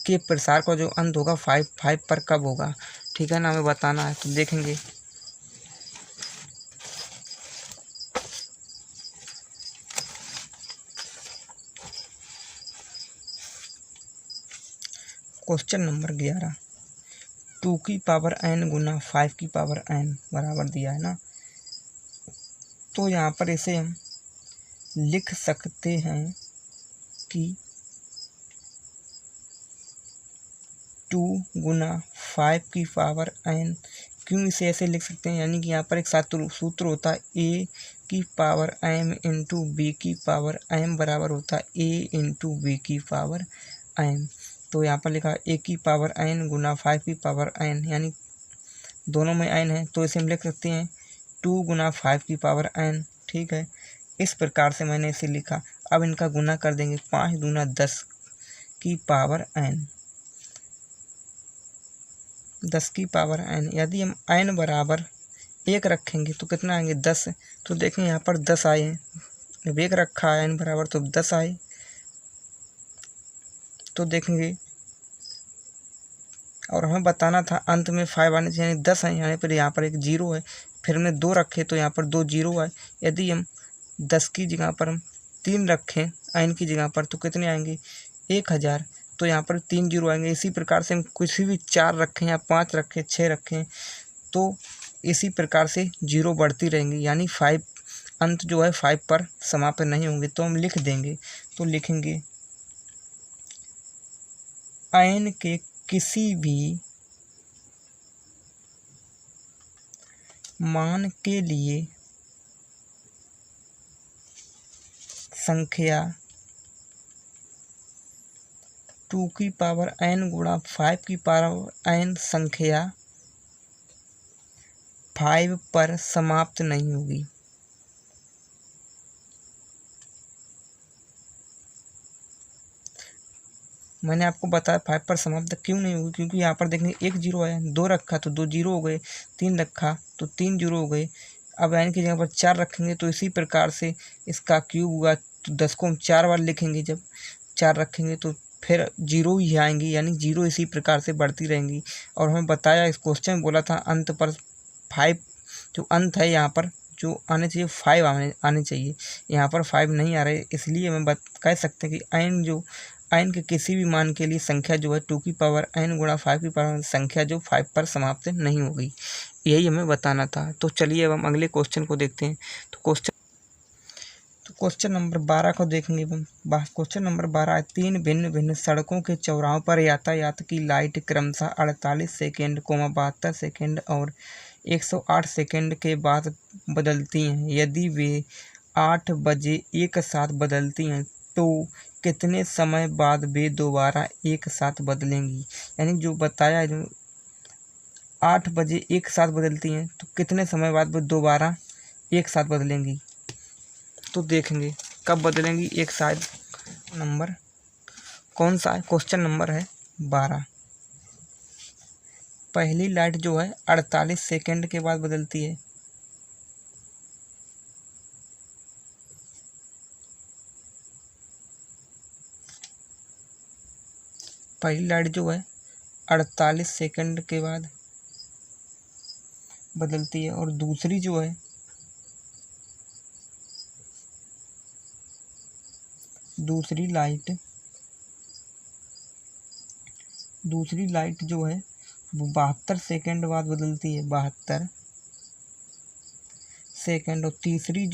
Speaker 1: के प्रसार का जो अंत होगा 5 पर कब होगा, ठीक है ना, हमें बताना है। तो देखेंगे, क्वेश्चन नंबर 11, 2n गुना 5n बराबर दिया है ना। तो यहाँ पर इसे हम लिख सकते हैं कि 2 गुना 5n, क्यों इसे ऐसे लिख सकते हैं, यानी कि यहाँ पर एक सूत्र होता है a⁴m × b⁴m बराबर होता है a × b⁴m। तो यहाँ पर लिखा a⁴n गुना 5n, यानी दोनों में n है, तो इसे हम लिख सकते हैं 2 गुना 5n, ठीक है। इस प्रकार से मैंने इसे लिखा। अब इनका गुना कर देंगे, 5 दूना 10 की पावर n, 10 की पावर n। यदि हम n बराबर 1 रखेंगे तो कितना आएंगे, 10। तो देखें यहाँ पर 10 आए हैं, जब 1 रखा है n बराबर तो 10 आए। तो देखेंगे, और हमें बताना था अंत में 5 आने चाहिए, यानी 10 है, यानी पर यहाँ पर एक 0 है। फिर हमने 2 रखे तो यहाँ पर 2 0 आए। यदि हम 10 की जगह पर हम 3 रखें n की जगह पर तो कितने आएंगे 1000, तो यहाँ पर 3 जीरो आएंगे। इसी प्रकार से हम कुछ भी 4 रखें या 5 रखें 6 रखें तो इसी प्रकार से जीरो बढ़ती रहेंगी, यानी 5 अंत जो है 5 पर समाप्त नहीं होंगे। तो हम लिख देंगे, तो लिखेंगे n के किसी भी मान के लिए संख्या 2 की पावर n गुणा 5 की पावर n संख्या 5 पर समाप्त नहीं होगी। मैंने आपको बताया 5 पर समाप्त क्यों नहीं होगी, क्योंकि यहाँ पर देखेंगे 1 जीरो आया, 2 रखा तो 2 जीरो हो गए, 3 रखा तो 3 जीरो हो गए। अब n की जगह पर 4 रखेंगे तो इसी प्रकार से इसका क्यूब हुआ, तो 10 को हम 4 बार लिखेंगे। जब 4 रखेंगे तो फिर जीरो ही आएंगी, यानी जीरो इसी प्रकार से बढ़ती रहेंगी। और हमें बताया इस क्वेश्चन में बोला था अंत पर 5, जो अंत है यहाँ पर जो आने चाहिए 5 आने चाहिए, यहाँ पर 5 नहीं आ रहे, इसलिए हम कह सकते हैं कि n के किसी भी मान के लिए संख्या जो है 2 की पावर n गुणा 5 की पावर संख्या जो 5 पर समाप्त नहीं होगी, यही हमें बताना था। तो चलिए अब हम अगले क्वेश्चन को देखते हैं। तो क्वेश्चन नंबर 12 को देखेंगे हम। क्वेश्चन नंबर 12 है, 3 भिन्न भिन्न सड़कों के चौराहों पर यातायात की लाइट क्रमशः 48 सेकेंड, 72 सेकेंड और 108 सेकेंड के बाद बदलती हैं। यदि वे 8 बजे एक साथ बदलती हैं तो कितने समय बाद वे दोबारा एक साथ बदलेंगी। यानी जो बताया है, जो 8 बजे एक साथ बदलती हैं तो कितने समय बाद वे दोबारा एक साथ बदलेंगी। तो देखेंगे कब बदलेंगी एक साथ। नंबर कौन सा है, क्वेश्चन नंबर है 12। पहली लाइट जो है 48 सेकेंड के बाद बदलती है। पहली लाइट जो है 48 सेकेंड के बाद बदलती है, और दूसरी जो है दूसरी लाइट जो है वो 72 सेकेंड बाद बदलती है, 72 सेकेंड। और तीसरी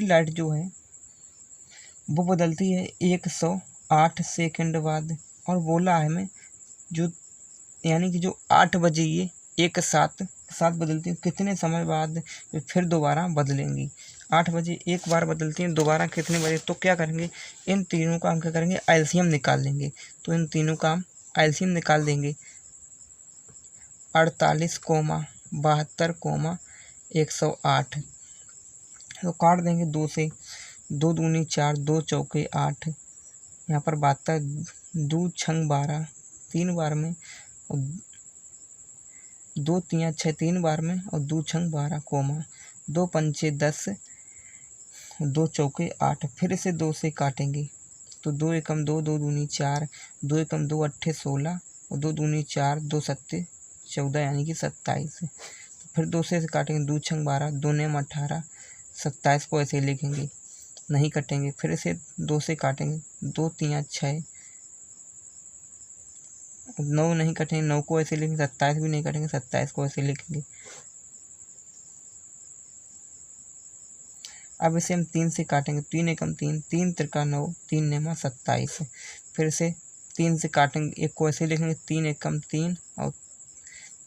Speaker 1: लाइट जो है वो बदलती है 108 सेकेंड बाद। और बोला है हमें जो, यानी कि जो 8 बजे ये एक साथ बदलती हैं, कितने समय बाद फिर दोबारा बदलेंगी। 8 बजे एक बार बदलती हैं, दोबारा कितने बजे। तो क्या करेंगे, इन तीनों का हम क्या करेंगे, एलसीएम निकाल लेंगे। तो इन तीनों का हम एलसीएम निकाल देंगे, 48, 72, 108। तो काट देंगे 2 से, 2 दूनी 4, 2 चौके 8। यहाँ पर 72, 2 छंग 12 3 बार में, और 2 तियाँ 6 3 बार में, और 2 छंग 12, 2 पंचे 10, 2 चौके 8। फिर इसे 2 से काटेंगे तो 2 एकम 2, 2 दूनी 4, 2 एकम 2 अट्ठे 16, और 2 दूनी 4, 2 सत्ते 14, यानी कि 27। तो फिर 2 से काटेंगे, 2 छंग 12, 2 नेम 18, 27 को ऐसे ही लिखेंगे, नहीं कटेंगे। फिर इसे 2 से काटेंगे, 2 तियाँ 6, 9 नहीं कटेंगे, 9 को ऐसे लिखेंगे, 27 भी नहीं कटेंगे, 27 को ऐसे लिखेंगे। अब इसे हम 3 से काटेंगे, 3 एकम 3, 3 त्रिका 9, 3 नेमा 27। फिर से 3 से काटेंगे, एक को ऐसे लिखेंगे, 3 एकम 3 और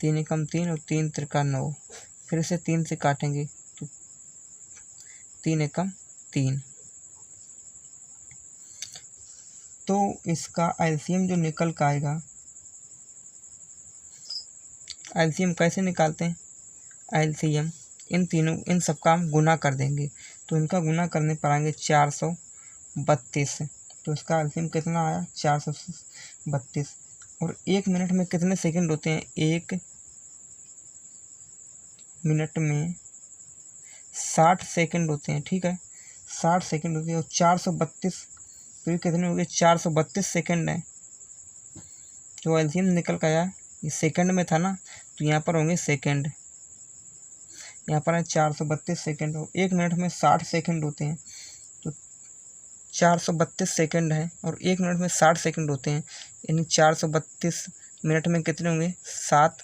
Speaker 1: 3 एकम 3 और 3 त्रिका 9। फिर से 3 से काटेंगे तो 3 एकम 3। तो इसका एलसीएम जो निकल कर आएगा, एलसीएम कैसे निकालते हैं, एलसीएम इन सब का हम गुना कर देंगे। तो इनका गुना करने पर आएंगे 432। तो इसका एलसीएम कितना आया, 432। और 1 मिनट में कितने सेकंड होते हैं, 1 मिनट में 60 सेकंड होते हैं। ठीक है, 60 सेकंड होते हैं, और 432 तो ये कितने हो गए, 432 सेकंड है जो एलसीएम निकल कर आया ये सेकंड में था ना, तो यहाँ पर होंगे सेकंड, यहाँ पर है 432 सेकंड। 1 मिनट में 60 सेकंड होते हैं, तो 432 सेकंड है और 1 मिनट में 60 सेकंड होते हैं, यानी 432 मिनट में कितने होंगे 7,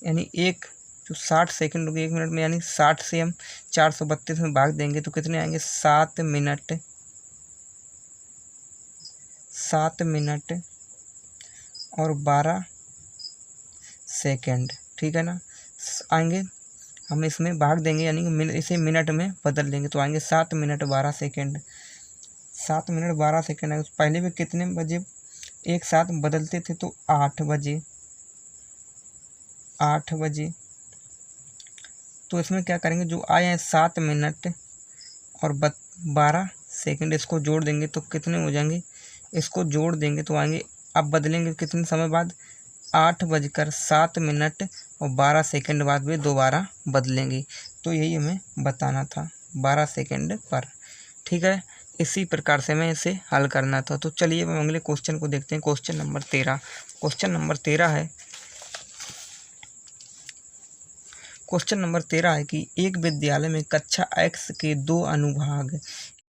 Speaker 1: यानी एक जो 60 सेकंड होंगे 1 मिनट में, यानी 60 से हम 432 में भाग देंगे तो कितने आएंगे 7 मिनट, 7 मिनट और 12 सेकंड, ठीक है ना। आएंगे हम इसमें भाग देंगे, यानी इसे मिनट में बदल देंगे तो आएंगे 7 मिनट 12 सेकंड, 7 मिनट 12 सेकंड आएंगे। पहले भी कितने बजे एक साथ बदलते थे, तो 8 बजे, 8 बजे। तो इसमें क्या करेंगे, जो आए हैं 7 मिनट और 12 सेकंड, इसको जोड़ देंगे तो कितने हो जाएंगे, इसको जोड़ देंगे तो आएंगे, अब बदलेंगे कितने समय बाद, 8:07 और 12 सेकंड बाद भी दोबारा बदलेंगे। तो यही हमें बताना था 12 सेकंड पर, ठीक है। इसी प्रकार से हमें इसे हल करना था। तो चलिए अब अगले क्वेश्चन को देखते हैं। Question number 13। क्वेश्चन नंबर 13 है, क्वेश्चन नंबर 13 है कि एक विद्यालय में कक्षा X के 2 अनुभाग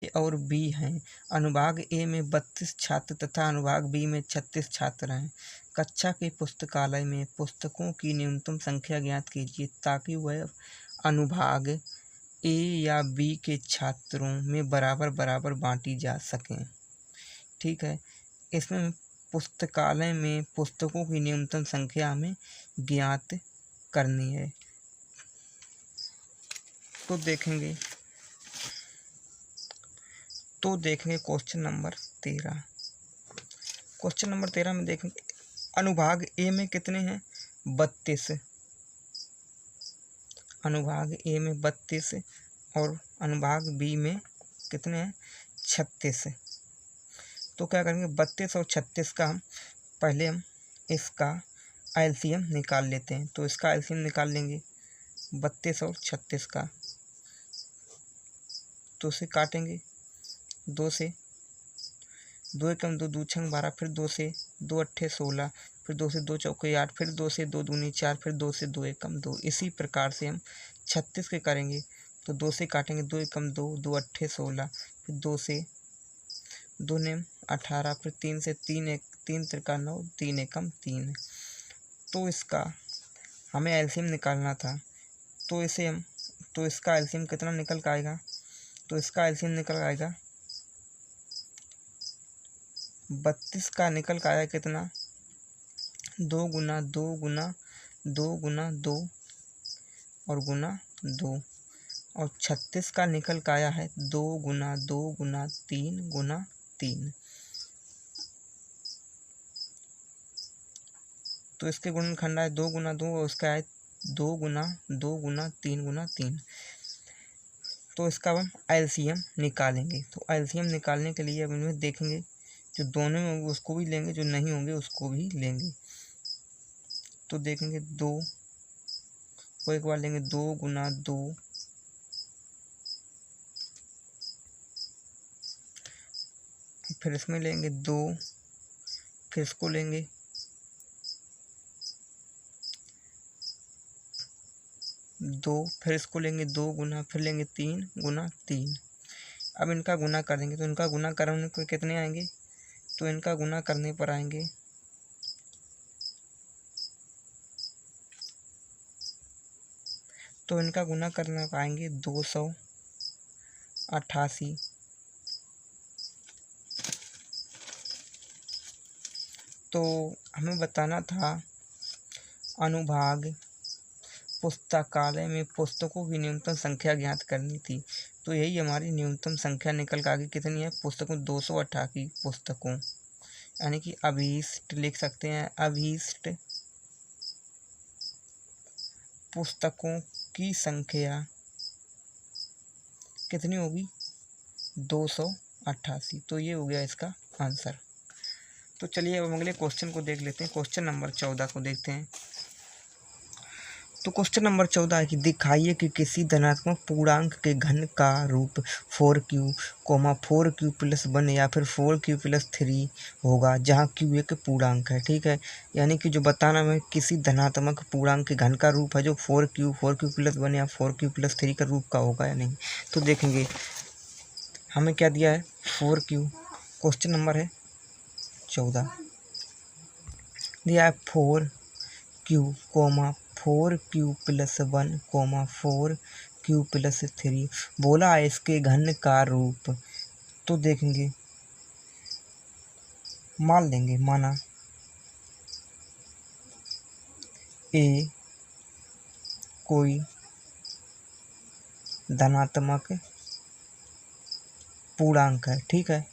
Speaker 1: ए और बी हैं। अनुभाग ए में 32 छात्र तथा अनुभाग बी में 36 छात्र हैं। कक्षा के पुस्तकालय में पुस्तकों की न्यूनतम संख्या ज्ञात कीजिए ताकि वह अनुभाग ए या बी के छात्रों में बराबर बराबर बांटी जा सकें, ठीक है। इसमें पुस्तकालय में पुस्तकों की न्यूनतम संख्या हमें ज्ञात करनी है। तो देखेंगे क्वेश्चन नंबर 13। क्वेश्चन नंबर 13 में देखेंगे अनुभाग ए में कितने हैं 32, अनुभाग ए में 32 और अनुभाग बी में कितने हैं 36। तो क्या करेंगे 32 और 36 का हम पहले हम इसका एलसीएम निकाल लेते हैं। तो इसका एलसीएम निकाल लेंगे 32 और 36 का, तो उसे काटेंगे 2 से, 2 एकम 2, 2 छंग 12, फिर 2 से 2 अट्ठे 16, फिर 2 से 2 चौके 8, फिर 2 से 2 दूनी 4, फिर 2 से 2 एकम 2। इसी प्रकार से हम 36 के करेंगे, तो 2 से काटेंगे 2 एकम 2, 2 अट्ठे 16, फिर 2 से 2 नेम 18, फिर 3 से 3 त्रिका 9, 3 एकम 3। तो इसका हमें एलसीएम निकालना था, तो इसे हम, तो इसका एलसीएम कितना निकल के आएगा, तो इसका एलसीएम निकल आएगा 32 का निकल के आया कितना 2 गुना 2 गुना 2 गुना 2 और गुना 2, और 36 का निकल के आया है 2 गुना 2 गुना 3 गुना 3। तो इसके गुणनखंड है 2 गुना 2 और उसका है 2 गुना 2 गुना 3 गुना 3। तो इसका हम एलसीएम निकालेंगे। तो एलसीएम निकालने के लिए अब इनमें देखेंगे, जो दोनों में होंगे उसको भी लेंगे, जो नहीं होंगे उसको भी लेंगे। तो देखेंगे 2 को एक बार लेंगे 2 गुना 2, फिर इसमें लेंगे 2, फिर इसको लेंगे 2, फिर इसको लेंगे 2 गुना, फिर लेंगे 3 गुना 3। अब इनका गुना करेंगे, तो इनका गुना करने पर कितने आएंगे, तो इनका गुना करने पर आएंगे तो इनका गुना करने पर आएंगे 288। तो हमें बताना था अनुभाग पुस्तकालय में पुस्तकों की न्यूनतम संख्या ज्ञात करनी थी। तो यही हमारी न्यूनतम संख्या निकल के आगे कितनी है पुस्तकों 288 पुस्तकों, यानी कि अभीष्ट लिख सकते हैं, अभीष्ट पुस्तकों की संख्या कितनी होगी 288। तो ये हो गया इसका आंसर। तो चलिए अब अगले क्वेश्चन को देख लेते हैं। क्वेश्चन नंबर 14 को देखते हैं। तो क्वेश्चन नंबर 14 है कि दिखाइए कि किसी धनात्मक पूर्णांक के घन का रूप 4q, 4q प्लस 1 या फिर 4q प्लस 3 होगा जहाँ q एक पूर्णांक है। ठीक है, यानी कि जो बताना है किसी धनात्मक पूर्णांक के घन का रूप है जो 4q प्लस 1 या 4q प्लस 3 का रूप का होगा या नहीं। तो देखेंगे हमें क्या दिया है 4q, क्वेश्चन नंबर है 14, दिया है 4q, 4q plus 1, 4q plus 3, बोला है इसके घन का रूप। तो देखेंगे मान लेंगे, माना ए कोई धनात्मक पूर्णांक है। ठीक है,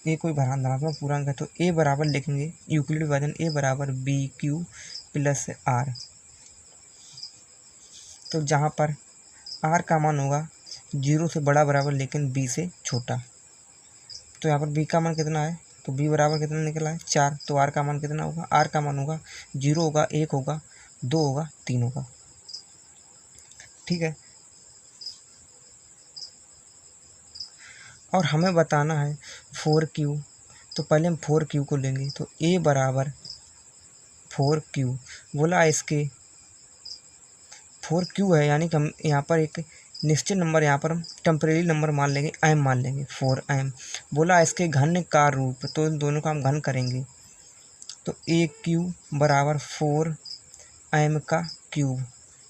Speaker 1: ए कोई धनात्मक पूर्णांक है तो ए बराबर लिखेंगे यूक्लिड विभाजन ए बराबर बी क्यू प्लस आर। तो जहाँ पर आर का मान होगा 0 से बड़ा बराबर लेकिन बी से छोटा। तो यहाँ पर बी का मान कितना है, तो बी बराबर कितना निकला है 4। तो आर का मान कितना होगा, आर का मान होगा 0 होगा, 1 होगा, 2 होगा, 3 होगा। ठीक है, और हमें बताना है 4q। तो पहले हम 4q को लेंगे। तो a बराबर 4q, बोला इसके 4q है, यानी कि हम यहाँ पर एक निश्चित नंबर, यहाँ पर हम टेम्परेरी नंबर मान लेंगे, m मान लेंगे 4m। बोला इसके घन का रूप, तो इन दोनों का हम घन करेंगे। तो aq बराबर 4m का क्यूब,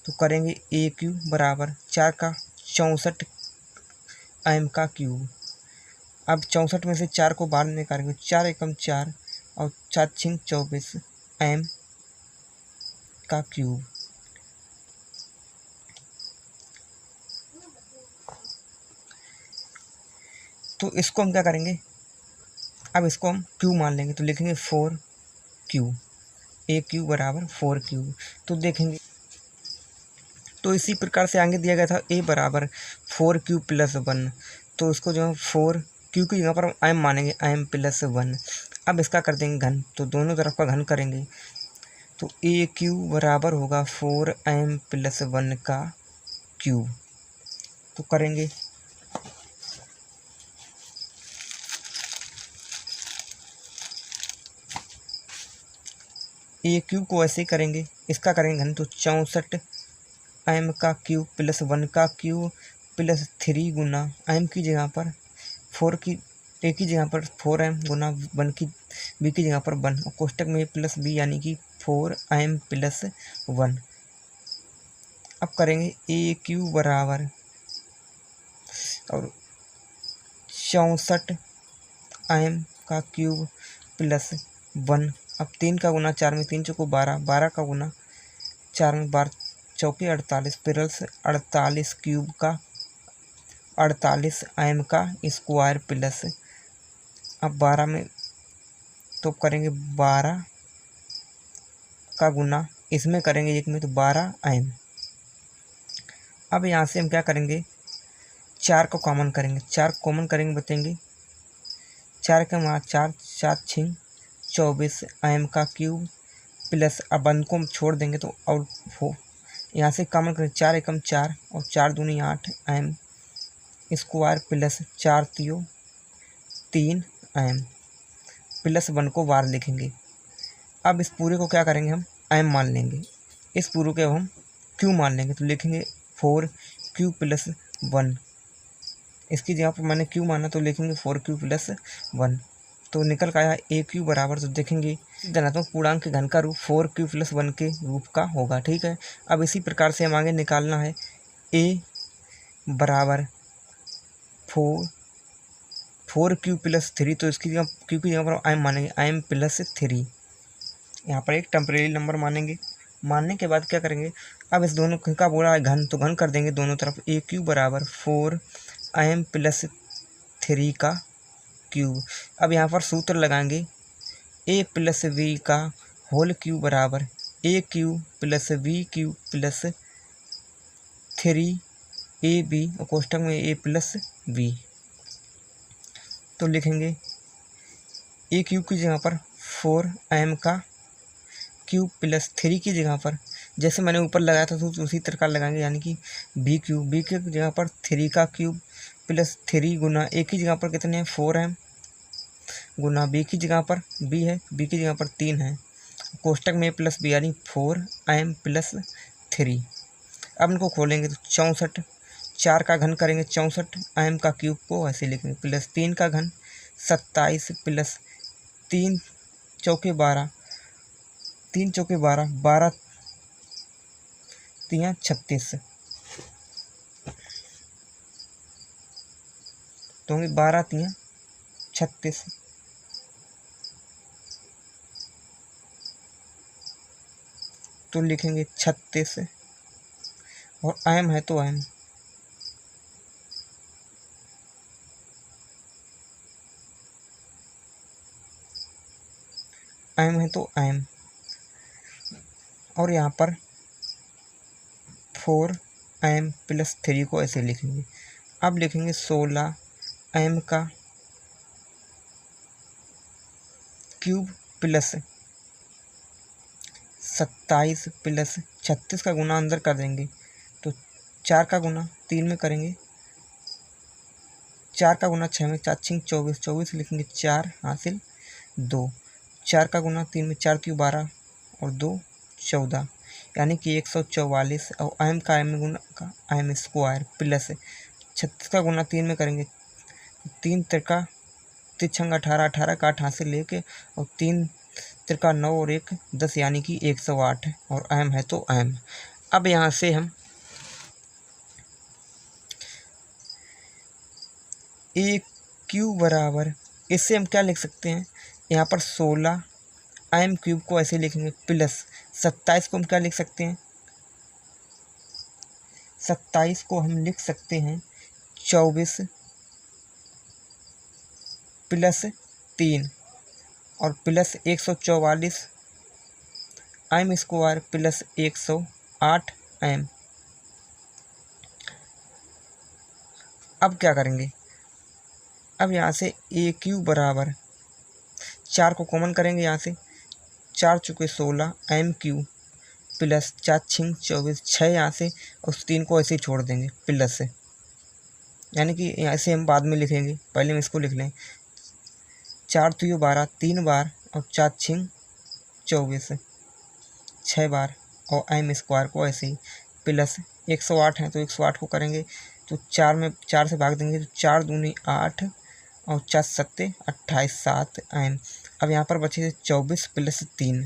Speaker 1: तो करेंगे aq बराबर 4 का 64 m का क्यूब। अब 64 में से 4 को बाहर निकालेंगे, 4 एकम 4 और 4 छिंग 24 m का क्यूब। तो इसको हम क्या करेंगे, अब इसको हम q मान लेंगे। तो लिखेंगे 4q, aq बराबर 4q। तो देखेंगे तो इसी प्रकार से आगे दिया गया था a बराबर 4q प्लस 1। तो इसको जो है 4q की जगह पर हम m मानेंगे, m प्लस 1। अब इसका कर देंगे घन, तो दोनों तरफ का घन करेंगे। तो aq बराबर होगा 4m प्लस 1 का क्यूब। तो करेंगे aq को ऐसे ही करेंगे, इसका करेंगे घन। तो 64 m का क्यूब प्लस 1 का क्यूब प्लस 3 गुना m की जगह पर 4 की, a की जगह पर 4m गुना 1 की, b की जगह पर 1 और कोष्टक में प्लस b यानी कि 4m प्लस 1। अब करेंगे aq बराबर और 64 m का क्यूब प्लस 1। अब 3 का गुना 4 में 3 चौको 12, 12 का गुना 4 में 12 चौके 48 प्लस 48 क्यूब का 48 m का स्क्वायर प्लस, अब 12 में तो करेंगे 12 का गुना इसमें करेंगे 1 में, तो 12 m। अब यहाँ से हम क्या करेंगे, 4 को कॉमन करेंगे, 4 कॉमन करेंगे बताएंगे 4 के वहाँ 4, 4 छिंग 24 m का क्यूब प्लस, अब 1 को हम छोड़ देंगे तो और वो यहाँ से कॉमन करें 4 एकम 4 और 4 दूनी 8 m square plus 4 तियो 3 m plus 1 को बाहर लिखेंगे। अब इस पूरे को क्या करेंगे, हम m मान लेंगे, इस पूरे को हम q मान लेंगे। तो लिखेंगे 4q प्लस 1, इसकी जगह पर मैंने q माना तो लिखेंगे 4q प्लस 1। तो निकल का आया aq बराबर, तो देखेंगे धनात्मक पूर्णांक के घन का रूप 4q प्लस 1 के रूप का होगा। ठीक है, अब इसी प्रकार से हम आगे निकालना है a बराबर 4q प्लस 3। तो इसकी जगह q की जगह पर m मानेंगे, m प्लस 3। यहाँ पर एक टेम्परेरी नंबर मानेंगे। मानने के बाद क्या करेंगे, अब इस दोनों का बोला है घन, तो घन कर देंगे दोनों तरफ। aq बराबर 4m प्लस 3 का क्यूब। अब यहाँ पर सूत्र लगाएंगे a प्लस v का होल क्यूब बराबर a cube plus v cube plus 3ab और कोष्टक में a प्लस v। तो लिखेंगे a क्यूब की जगह पर 4m का क्यूब प्लस 3 की जगह पर जैसे मैंने ऊपर लगाया था तो उसी प्रकार लगाएंगे, यानी कि बी की जगह पर 3 का क्यूब प्लस 3 गुना ए की जगह पर कितने हैं 4m गुना बी की जगह पर बी है, बी की जगह पर 3 है, कोष्टक में प्लस बी यानी 4m प्लस 3। अब इनको खोलेंगे तो 64, 4 का घन करेंगे 64, m का क्यूब को ऐसे लिखेंगे, प्लस 3 का घन 27 प्लस 3 चौके 12, 3 चौके 12, 12 तियाँ 36, तो होंगे 12 तियाँ 36। तो लिखेंगे 36 और m है तो m, m है तो m, और यहाँ पर 4m प्लस 3 को ऐसे लिखेंगे। अब लिखेंगे 16m का क्यूब प्लस 27 प्लस 36 का गुना अंदर कर देंगे तो 4 का गुना 3 में करेंगे, 4 का गुना 6 में, 4 6 24, 24 लिखेंगे 4 हासिल 2, 4 का गुना 3 में, 4 3 12 और 2 14, यानी कि 144, और m का m गुना का m स्क्वायर प्लस 36 का गुना 3 में करेंगे, 3 तिरका 18, 18 का 8 हासिल लेके, और 3 तिरका 9 और 1 10, यानी कि 108, और m है तो m। अब यहाँ से हम ए क्यूब बराबर, इससे हम क्या लिख सकते हैं, यहाँ पर 16 m क्यूब को ऐसे लिखेंगे प्लस 27 को हम क्या लिख सकते हैं, 27 को हम लिख सकते हैं 24 प्लस 3 और plus 144 m square plus 108 m। अब क्या करेंगे, अब यहाँ से ए क्यूब बराबर 4 को कॉमन करेंगे, यहाँ से 4 चुके 16 m क्यूब प्लस 4 6 24, 6 यहाँ से, उस 3 को ऐसे ही छोड़ देंगे प्लस से, यानी कि ऐसे हम बाद में लिखेंगे, पहले हम इसको लिख लें, 4 3 12, 3 बार, और 4 6 24, 6 बार, और m स्क्वायर को ऐसे ही प्लस 108 है तो 108 को करेंगे तो 4 से भाग देंगे तो 4 दूनी 8 और 4 सत्ते 28, 7 m। अब यहाँ पर बचे 24 प्लस 3,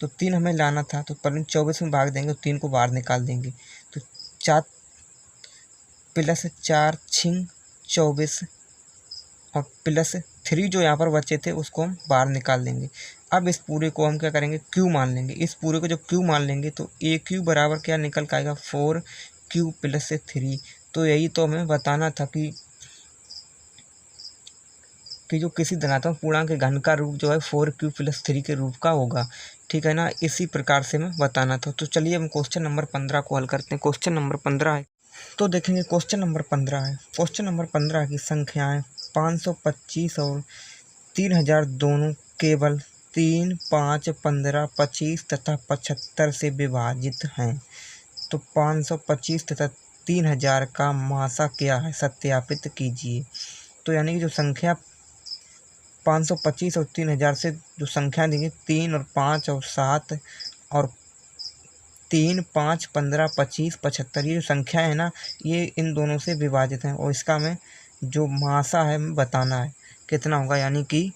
Speaker 1: तो 3 हमें लाना था तो पहले 24 में भाग देंगे तो 3 को बाहर निकाल देंगे, तो 4 प्लस 4 6 24 और प्लस 3 जो यहाँ पर बचे थे उसको हम बाहर निकाल देंगे। अब इस पूरे को हम क्या करेंगे, क्यू मान लेंगे। इस पूरे को जब क्यू मान लेंगे तो ए क्यू बराबर क्या निकल के आएगा, 4 क्यू प्लस 3। तो यही तो हमें बताना था कि जो किसी धनात्मक पूर्णांक के घन का रूप जो है 4 क्यू प्लस 3 के रूप का होगा, ठीक है ना। इसी प्रकार से हमें बताना था। तो चलिए हम क्वेश्चन नंबर 15 को हल करते हैं। क्वेश्चन नंबर 15 है, तो देखेंगे क्वेश्चन नंबर 15 है। क्वेश्चन नंबर 15 की संख्याएं 525 और 3000 दोनों केवल 3, 5, 15, 25 तथा 75 से विभाजित हैं। तो 525 तथा 3000 का मासा क्या है, सत्यापित कीजिए। तो यानी कि जो संख्या 525 और 3000 से जो संख्या देंगे 3 और 5 और 7 और 3, 5, 15, 25, 75, ये जो संख्या है ना, ये इन दोनों से विभाजित हैं और इसका हमें जो मासा है हमें बताना है कितना होगा, यानी कि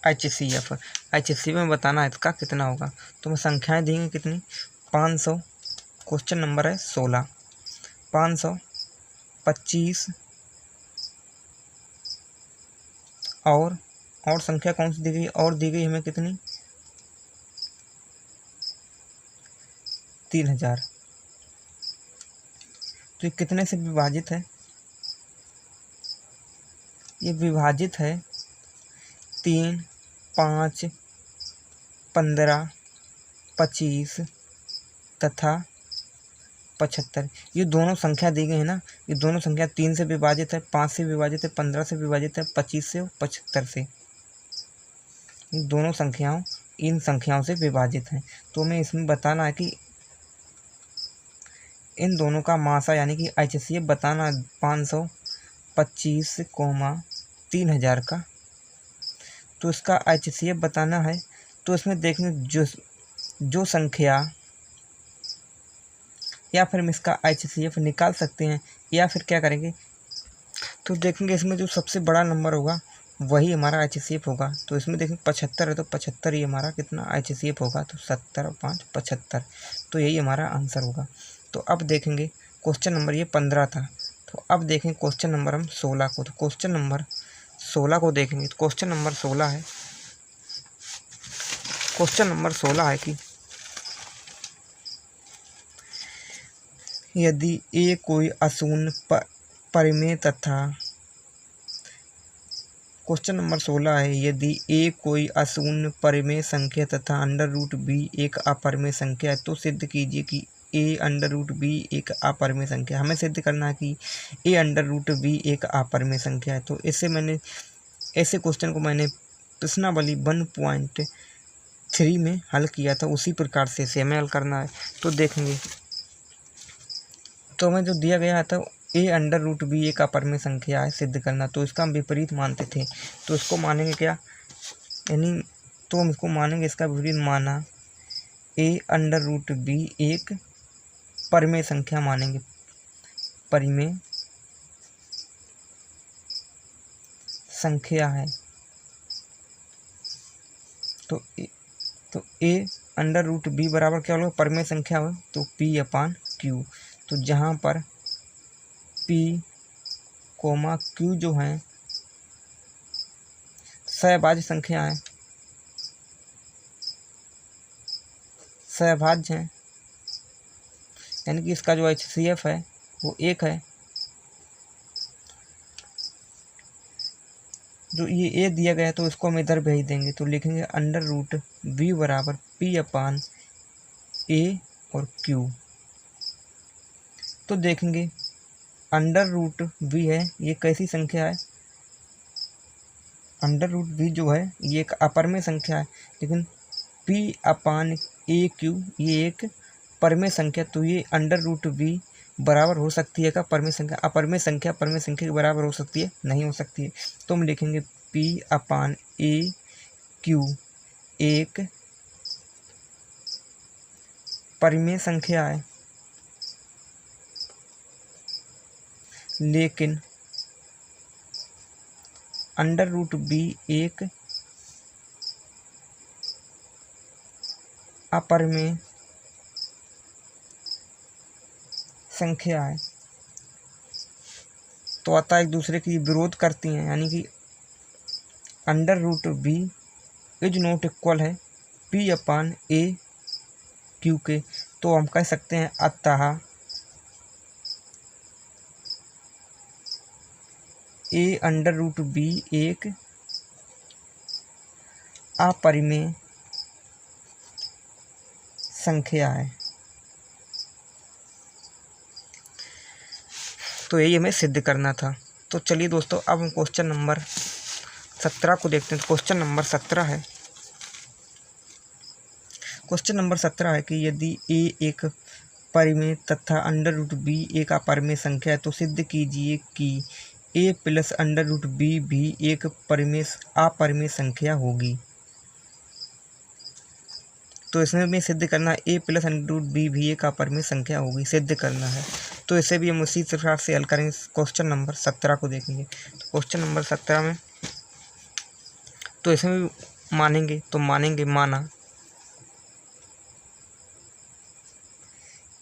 Speaker 1: HCF में बताना है इसका कितना होगा। तो मैं संख्याएं देंगे कितनी, 500, क्वेश्चन नंबर है 16, 525 और संख्या कौन सी दी गई, और दी गई हमें कितनी, 3000। तो ये कितने से विभाजित है, ये विभाजित है 3, 5, 15, 25 तथा 75। ये दोनों संख्या दी गई है ना, ये दोनों संख्या 3 से विभाजित है, 5 से विभाजित है, 15 से विभाजित है, 25 से और 75 से। इन दोनों संख्याओं इन संख्याओं से विभाजित हैं। तो हमें इसमें बताना है कि इन दोनों का मासा यानी कि HCF बताना है 525,3000 का। तो इसका HCF बताना है, तो इसमें देखेंगे जो संख्या, या फिर हम इसका HCF निकाल सकते हैं, या फिर क्या करेंगे, तो देखेंगे इसमें जो सबसे बड़ा नंबर होगा वही हमारा HCF होगा। तो इसमें देखेंगे 75 है, तो 75 ही हमारा कितना HCF होगा, तो 70 और 5 75, तो यही हमारा आंसर होगा। तो अब देखेंगे क्वेश्चन नंबर ये 15 था, तो अब देखेंगे क्वेश्चन नंबर हम 16 को। तो क्वेश्चन नंबर 16 को देखेंगे, तो क्वेश्चन नंबर 16 है, क्वेश्चन नंबर 16 है कि यदि ए कोई अशून्य परिमेय तथा, क्वेश्चन नंबर 16 है, यदि ए कोई अशून्य परिमेय संख्या तथा √b एक अपरिमेय संख्या है तो सिद्ध कीजिए कि a√b एक अपरिमेय संख्या। हमें सिद्ध करना है कि a√b एक अपरिमेय संख्या है। तो ऐसे क्वेश्चन को मैंने प्रश्नावली 1.3 में हल किया था, उसी प्रकार से इसे हमें हल करना है। तो देखेंगे, तो हमें जो दिया गया था a√b एक अपरिमेय संख्या है सिद्ध करना, तो इसका हम विपरीत मानते थे, तो इसको मानेंगे क्या, यानी तो हम इसको मानेंगे, इसका विपरीत माना a√b एक परिमेय संख्या मानेंगे, परिमेय संख्या है। तो a√b बराबर क्या होगा, परिमेय संख्या हो तो p/q। तो जहाँ पर p, q जो है सहभाज्य संख्या है, सहभाज्य है, यानी कि इसका जो HCF है वो 1 है। जो ये a दिया गया है तो इसको हम इधर भेज देंगे, तो लिखेंगे √b बराबर p/a और q। तो देखेंगे √b है, ये कैसी संख्या है, √b जो है ये एक अपरिमेय संख्या है, लेकिन p/a/q ये एक परिमेय संख्या, तो ये √b बराबर हो सकती है का परिमेय संख्या, अपरिमेय संख्या परिमेय संख्या के बराबर हो सकती है, नहीं हो सकती है। तो हम लिखेंगे p/a/q एक परिमेय संख्या है, लेकिन √b एक अपरिमेय संख्या है। तो अतः एक दूसरे की विरोध करती हैं, यानी कि √b इज नॉट इक्वल है p/a/q के। तो हम कह सकते हैं अतः a√b एक अपरिमेय संख्या है। तो यही हमें सिद्ध करना था। तो चलिए दोस्तों, अब हम क्वेश्चन नंबर 17 को देखते हैं। क्वेश्चन नंबर 17 है, क्वेश्चन नंबर 17 है कि यदि a एक परिमेय तथा √b एक अपरिमेय संख्या है तो सिद्ध कीजिए कि a + √b भी एक अपरिमेय संख्या होगी। तो इसमें भी सिद्ध करना है a + √b भी एक अपरिमेय संख्या होगी, सिद्ध करना है। तो इसे भी हम उसी प्रकार से हल करेंगे। क्वेश्चन नंबर 17 को देखेंगे। तो क्वेश्चन नंबर 17 में तो इसमें भी मानेंगे, तो माना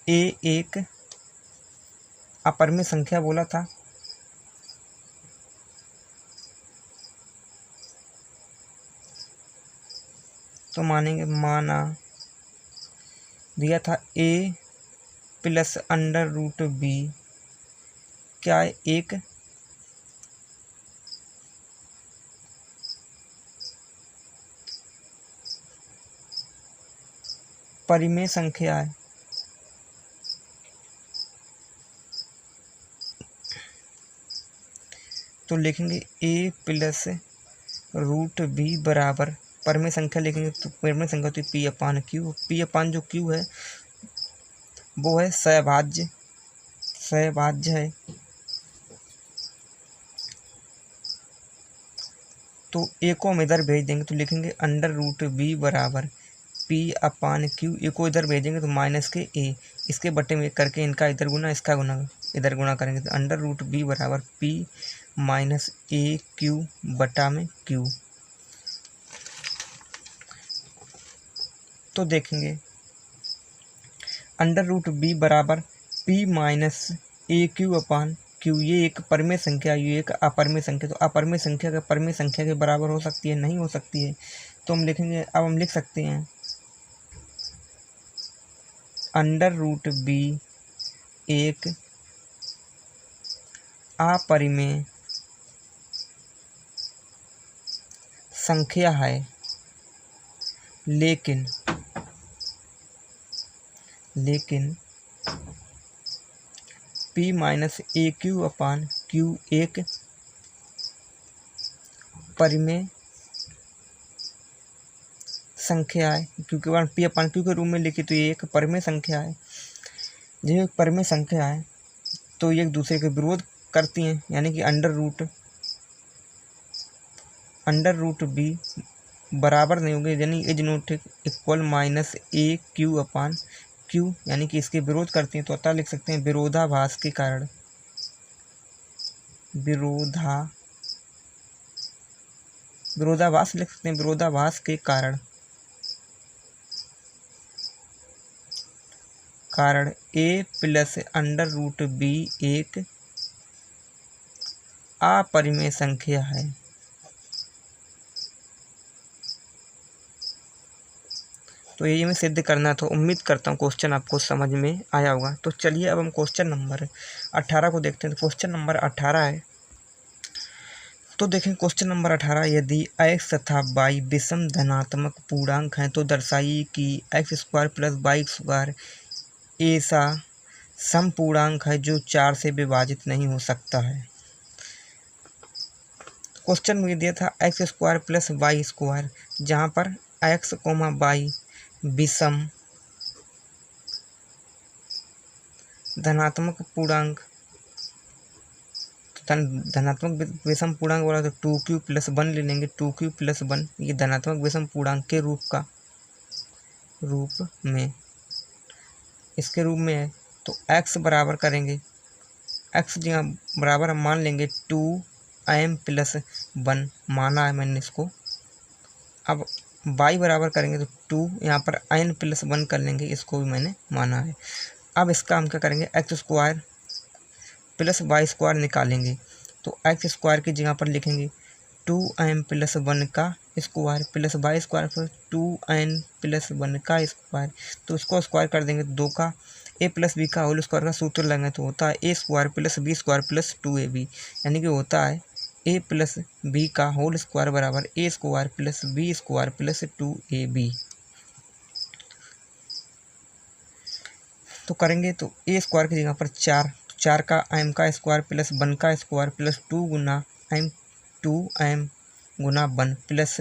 Speaker 1: a एक अपरिमेय संख्या बोला था, तो मानेंगे माना दिया था a + √b क्या है, एक परिमेय संख्या है। तो लिखेंगे a + √b बराबर परमेय संख्या लिखेंगे तो परमेय संख्या होती है पी अपान क्यू। पी अपान जो क्यू है वो है सहभाज्य है। तो ए को हम इधर भेज देंगे तो लिखेंगे अंडर रूट बी बराबर पी अपान क्यू। ए को इधर भेजेंगे तो माइनस के ए, इसके बटे में करके इनका इधर गुना इसका गुना इधर गुना करेंगे तो अंडर रूट बी बराबर पी माइनस ए क्यू बटा में क्यू। तो देखेंगे अंडर रूट बी बराबर पी माइनस ए क्यू अपान क्यू। ये एक परमेय संख्या, ये एक अपरमेय संख्या। तो अपरमेय संख्या का परमेय संख्या के बराबर हो सकती है? नहीं हो सकती है। तो हम लिखेंगे, अब हम लिख सकते हैं अंडर रूट बी एक अपरिमेय संख्या है, लेकिन पी माइनस ए क्यू अपान क्यू एक परिमेय संख्या है। क्योंकि वन पी अपान क्यू के रूप में लिखी तो ये एक परिमेय संख्या है। जब एक परिमेय संख्या है तो ये एक दूसरे के विरोध करती हैं, यानी कि अंडर रूट बी बराबर नहीं होंगे, यानी is not equal minus A Q upon Q, यानी कि इसके विरोध करती हैं। तो अतः लिख सकते हैं विरोधाभास के कारण, विरोधाभास लिख सकते हैं, विरोधाभास के कारण ए प्लस अंडर रूट बी एक अपरिमेय संख्या है। तो ये हमें सिद्ध करना था। उम्मीद करता हूँ क्वेश्चन आपको समझ में आया होगा। तो चलिए अब हम क्वेश्चन नंबर 18 को देखते हैं। तो क्वेश्चन नंबर 18 है, तो देखें क्वेश्चन नंबर 18, यदि x तथा y विषम धनात्मक पूर्णांक हैं तो दर्शाइए कि x square plus Y square ऐसा समपूर्णांक है जो 4 से विभाजित नहीं हो सकता है। क्वेश्चन में दिया था X square plus Y square, जहाँ पर x, y विषम धनात्मक पूर्णांक, धनात्मक विषम पूर्णांक बोला तो 2q प्लस 1 ले लेंगे। 2q प्लस 1 ये धनात्मक विषम पूर्णांक के रूप में इसके रूप में है। तो x बराबर करेंगे, x जहाँ बराबर हम मान लेंगे 2m प्लस 1 माना है मैंने इसको। अब y बराबर करेंगे तो 2 यहाँ पर n प्लस 1 कर लेंगे, इसको भी मैंने माना है। अब इसका हम क्या करेंगे, X square plus Y square निकालेंगे। तो एक्स स्क्वायर की जगह पर लिखेंगे 2m प्लस 1 का square plus Y square plus 2n plus 1 का स्क्वायर। तो इसको स्क्वायर कर देंगे, 2 का a प्लस बी का होल स्क्वायर का सूत्र लगाएंगे तो होता है a square plus B square plus 2ab, यानी कि होता है a प्लस बी का होल स्क्वायर बराबर a square plus B square plus 2ab। तो करेंगे तो a स्क्वायर की जगह पर 4 का m का स्क्वायर प्लस 1 का स्क्वायर प्लस 2 गुना m गुना 1 प्लस,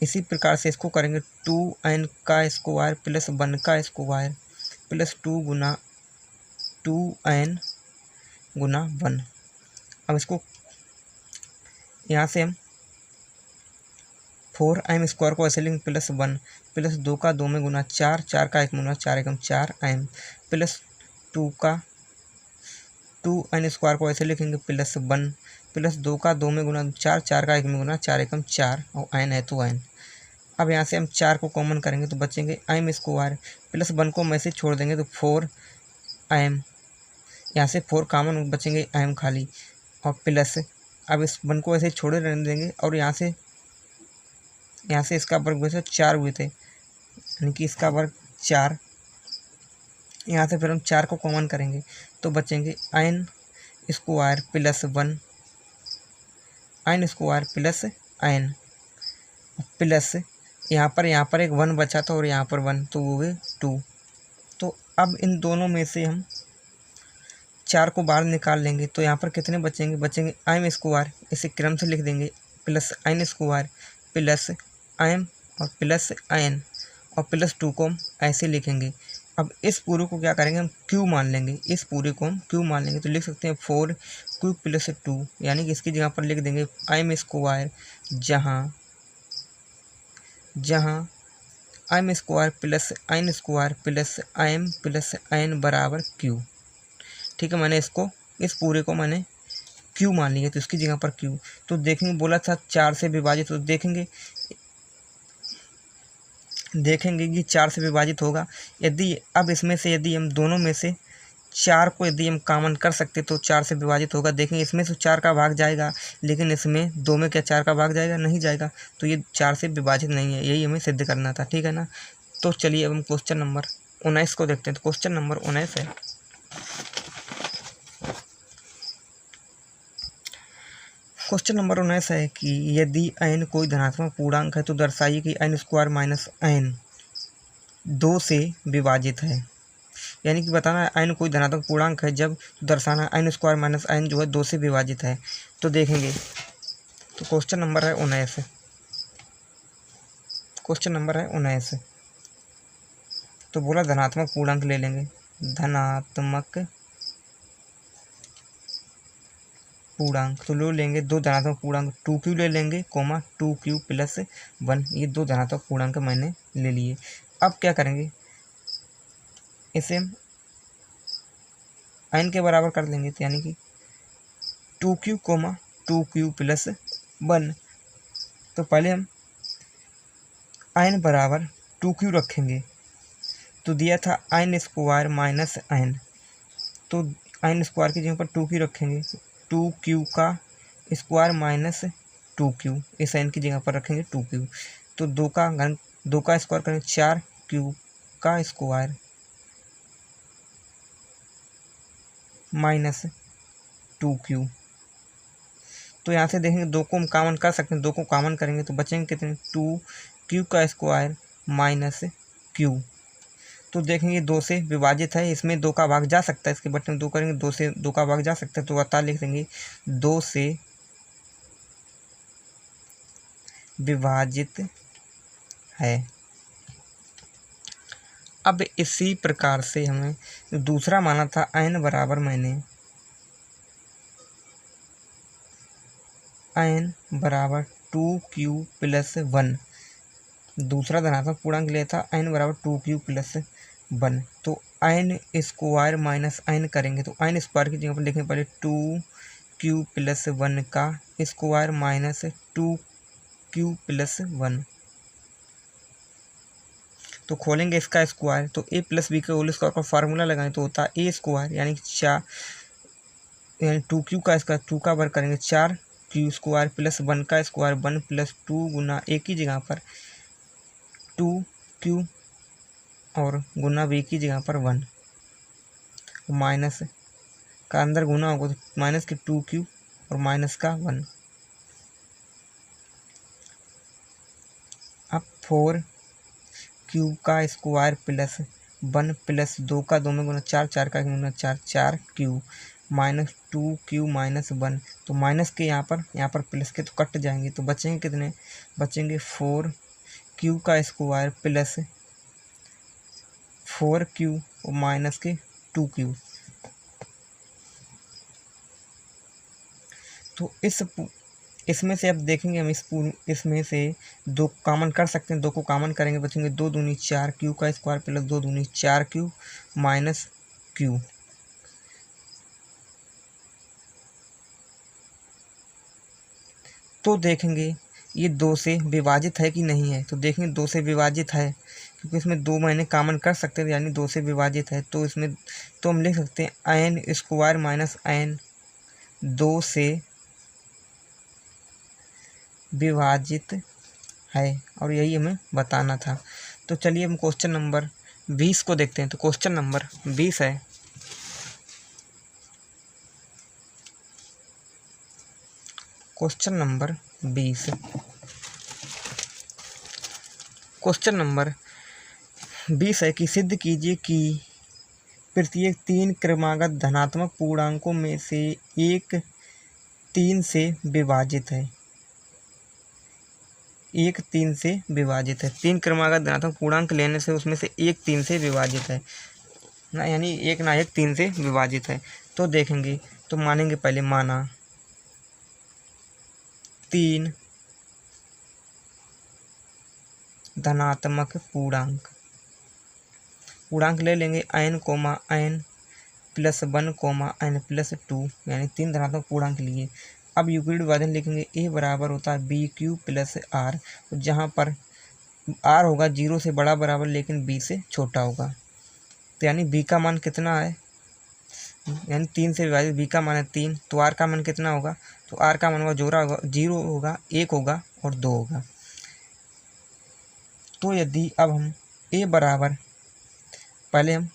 Speaker 1: इसी प्रकार से इसको करेंगे 2n का स्क्वायर प्लस 1 का स्क्वायर प्लस 2 गुना 2n गुना 1। अब इसको यहाँ से हम 4m स्क्वायर को ऐसे लिखेंगे प्लस 1 प्लस 2 का 2 में गुना 4, 4 का 1 में गुना 4 एकम 4m प्लस 2 का 2n स्क्वायर को ऐसे लिखेंगे प्लस 1 प्लस 2 का 2 में गुना 4, 4 का 1 में गुना 4 एकम 4 और n है तो n। अब यहाँ से हम 4 को कॉमन करेंगे तो बचेंगे m स्क्वायर प्लस 1 को हम ऐसे छोड़ देंगे तो 4m, यहाँ से 4 कॉमन बचेंगे m खाली और प्लस, अब इस 1 को ऐसे छोड़े रहने देंगे और यहाँ से इसका वर्ग वैसे 4 हुए थे, यानी कि इसका वर्ग 4। यहाँ से फिर हम 4 को कॉमन करेंगे तो बचेंगे n square plus 1 n square plus n plus यहाँ पर एक 1 बचा था और यहाँ पर 1 तो वो है 2। तो अब इन दोनों में से हम 4 को बाहर निकाल लेंगे तो यहाँ पर कितने बचेंगे m स्क्वायर, इसे क्रम से लिख देंगे plus n square plus m और प्लस n और प्लस 2 को हम ऐसे लिखेंगे। अब इस पूरे को क्या करेंगे, हम q मान लेंगे, इस पूरे को हम q मान लेंगे। तो लिख सकते हैं 4q प्लस 2, यानी कि इसकी जगह पर लिख देंगे m स्क्वायर, जहाँ m square plus n square plus m plus n बराबर q। ठीक है, मैंने इसको, इस पूरे को मैंने q मान लिया, तो इसकी जगह पर q। तो देखेंगे बोला था 4 से विभाजित, तो देखेंगे कि 4 से विभाजित होगा। यदि अब इसमें से यदि हम दोनों में से 4 को यदि हम कॉमन कर सकते तो 4 से विभाजित होगा। देखेंगे इसमें से 4 का भाग जाएगा, लेकिन इसमें 2 में क्या 4 का भाग जाएगा, नहीं जाएगा। तो ये 4 से विभाजित नहीं है, यही हमें सिद्ध करना था। ठीक है ना। तो चलिए अब हम क्वेश्चन नंबर 19 को देखते हैं। तो क्वेश्चन नंबर 19 है, क्वेश्चन नंबर 19 है कि यदि n कोई धनात्मक पूर्णांक है तो दर्शाइए कि n स्क्वायर माइनस n 2 से विभाजित है। यानी कि बताना है n कोई धनात्मक पूर्णांक है जब दर्शाना n स्क्वायर माइनस n जो है 2 से विभाजित है। तो देखेंगे, तो क्वेश्चन नंबर है 19, क्वेश्चन नंबर है 19। तो बोला धनात्मक पूर्णांक ले लेंगे, धनात्मक पूर्णांक तो ले लेंगे 2 धनात्मक पूर्णांक 2q ले लेंगे, 2q प्लस 1, ये 2 धनात्मक पूर्णांक मैंने ले लिए। अब क्या करेंगे, इसे हम n के बराबर कर देंगे, तो यानी कि 2q 2q प्लस 1। तो पहले हम n बराबर 2q रखेंगे, तो दिया था n स्क्वायर माइनस n, तो n स्क्वायर की जगह पर 2q रखेंगे, 2q का स्क्वायर माइनस 2q, इस n की जगह पर रखेंगे 2q। तो 2 का स्क्वायर करेंगे 4q का स्क्वायर माइनस 2q। तो यहाँ से देखेंगे 2 को हम कॉमन कर सकते हैं, 2 को कॉमन करेंगे तो बचेंगे कितने, 2q का स्क्वायर माइनस q। तो देखेंगे 2 से विभाजित है, इसमें 2 का भाग जा सकता है, इसके बटे में 2 करेंगे, 2 से 2 का भाग जा सकता है, तो बता लिख देंगे 2 से विभाजित है। अब इसी प्रकार से हमें दूसरा माना था n बराबर, मैंने n बराबर 2q प्लस 1, दूसरा धनात्मक पूर्णांक लिया था n बराबर 2q प्लस 1। तो n स्क्वायर माइनस n करेंगे, तो n स्क्वायर की जगह पर लिखेंगे पहले 2q प्लस 1 का स्क्वायर माइनस 2q प्लस 1। तो खोलेंगे इसका स्क्वायर, तो a प्लस बी के होल स्क्वायर का फार्मूला लगाएं तो होता है a स्क्वायर, यानी कि 2q का स्क्वायर 2 का वर्ग करेंगे 4q स्क्वायर प्लस 1 का स्क्वायर 1 प्लस 2 गुना a की जगह पर 2q और गुना b की जगह पर 1, माइनस का अंदर गुना होगा तो माइनस के 2q और माइनस का 1। अब 4q का स्क्वायर प्लस 1 प्लस 2 का 2 में गुना 4, 4 का गुना 4, 4q माइनस 2q माइनस 1। तो माइनस के यहाँ पर प्लस के तो कट जाएंगे, तो बचेंगे कितने, बचेंगे 4q का स्क्वायर प्लस 4q और माइनस के 2q। तो इसमें से अब देखेंगे हम इसमें से 2 कॉमन कर सकते हैं, 2 को कॉमन करेंगे बचेंगे 2 दूनी 4q का स्क्वायर प्लस 2 दूनी 4q माइनस q। तो देखेंगे ये 2 से विभाजित है कि नहीं है, तो देखेंगे 2 से विभाजित है, क्योंकि इसमें 2 मैंने कॉमन कर सकते हैं, यानी 2 से विभाजित है। तो इसमें तो हम लिख सकते हैं n स्क्वायर माइनस n 2 से विभाजित है, और यही हमें बताना था। तो चलिए हम क्वेश्चन नंबर 20 को देखते हैं। तो क्वेश्चन नंबर 20 है, क्वेश्चन नंबर 20, क्वेश्चन नंबर 20 है कि सिद्ध कीजिए कि प्रत्येक 3 क्रमागत धनात्मक पूर्णांकों में से एक 3 से विभाजित है। एक 3 से विभाजित है। 3 क्रमागत धनात्मक पूर्णांक लेने से उसमें से एक 3 से विभाजित है ना, यानी एक ना एक 3 से विभाजित है। तो देखेंगे, तो मानेंगे पहले, माना 3 धनात्मक पूर्णांक ले लेंगे n comma n plus 1 comma n plus 2, यानी 3 धनात्मक पूर्णांक लिए। अब यूक्लिड विभाजन लिखेंगे, a बराबर होता है बी क्यू प्लस आर, जहाँ पर r होगा 0 से बड़ा बराबर लेकिन b से छोटा होगा। तो यानी b का मान कितना है, यानी 3 से विभाजित b का मान है 3, तो r का मान कितना होगा, तो r का मान होगा जोड़ा होगा 0 होगा, 1 होगा और 2 होगा। तो यदि अब हम a बराबर, पहले हम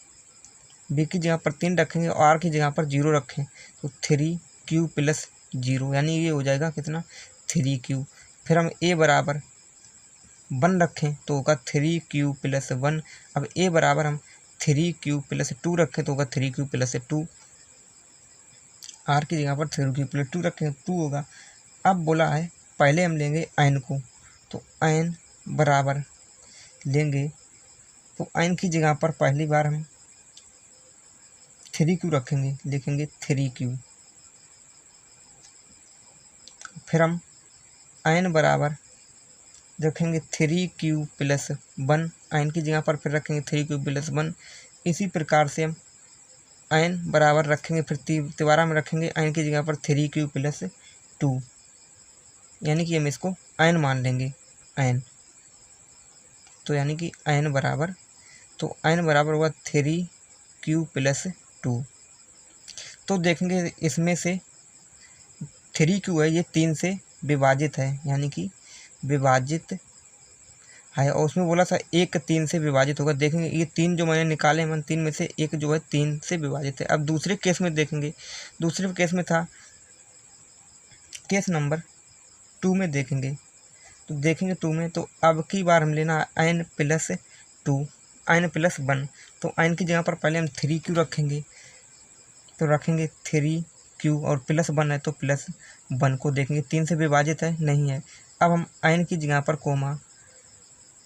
Speaker 1: b की जगह पर 3 रखेंगे और r की जगह पर 0 रखें, तो 3q प्लस 0, यानी ये हो जाएगा कितना, 3q। फिर हम a बराबर 1 रखें तो होगा 3q प्लस 1। अब a बराबर हम 3q प्लस 2 रखें तो होगा 3q प्लस 2, r की जगह पर 3q प्लस 2 रखें 2 होगा। अब बोला है पहले हम लेंगे n को, तो n बराबर लेंगे, तो n की जगह पर पहली बार हम 3q रखेंगे, लिखेंगे 3q। फिर हम n बराबर रखेंगे 3q प्लस 1, n की जगह पर फिर रखेंगे 3q प्लस 1। इसी प्रकार से हम n बराबर रखेंगे, फिर तिबारा में रखेंगे n की जगह पर 3q प्लस 2, यानी कि हम इसको n मान लेंगे n। तो यानी कि n बराबर, तो n बराबर हुआ 3q प्लस 2। तो देखेंगे इसमें से 3q है ये 3 से विभाजित है, यानी कि विभाजित है, और उसमें बोला था एक 3 से विभाजित होगा। देखेंगे ये 3 जो मैंने निकाले हैं, 3 में से एक जो है 3 से विभाजित है। अब दूसरे केस में देखेंगे, दूसरे केस में था केस नंबर 2 में देखेंगे, तो देखेंगे 2 में, तो अब की बार हम लेना n प्लस 2, n प्लस 1। तो n की जगह पर पहले हम 3q रखेंगे, तो रखेंगे 3q और प्लस 1 है तो प्लस 1 को देखेंगे 3 से विभाजित है, नहीं है। अब हम n की जगह पर कोमा,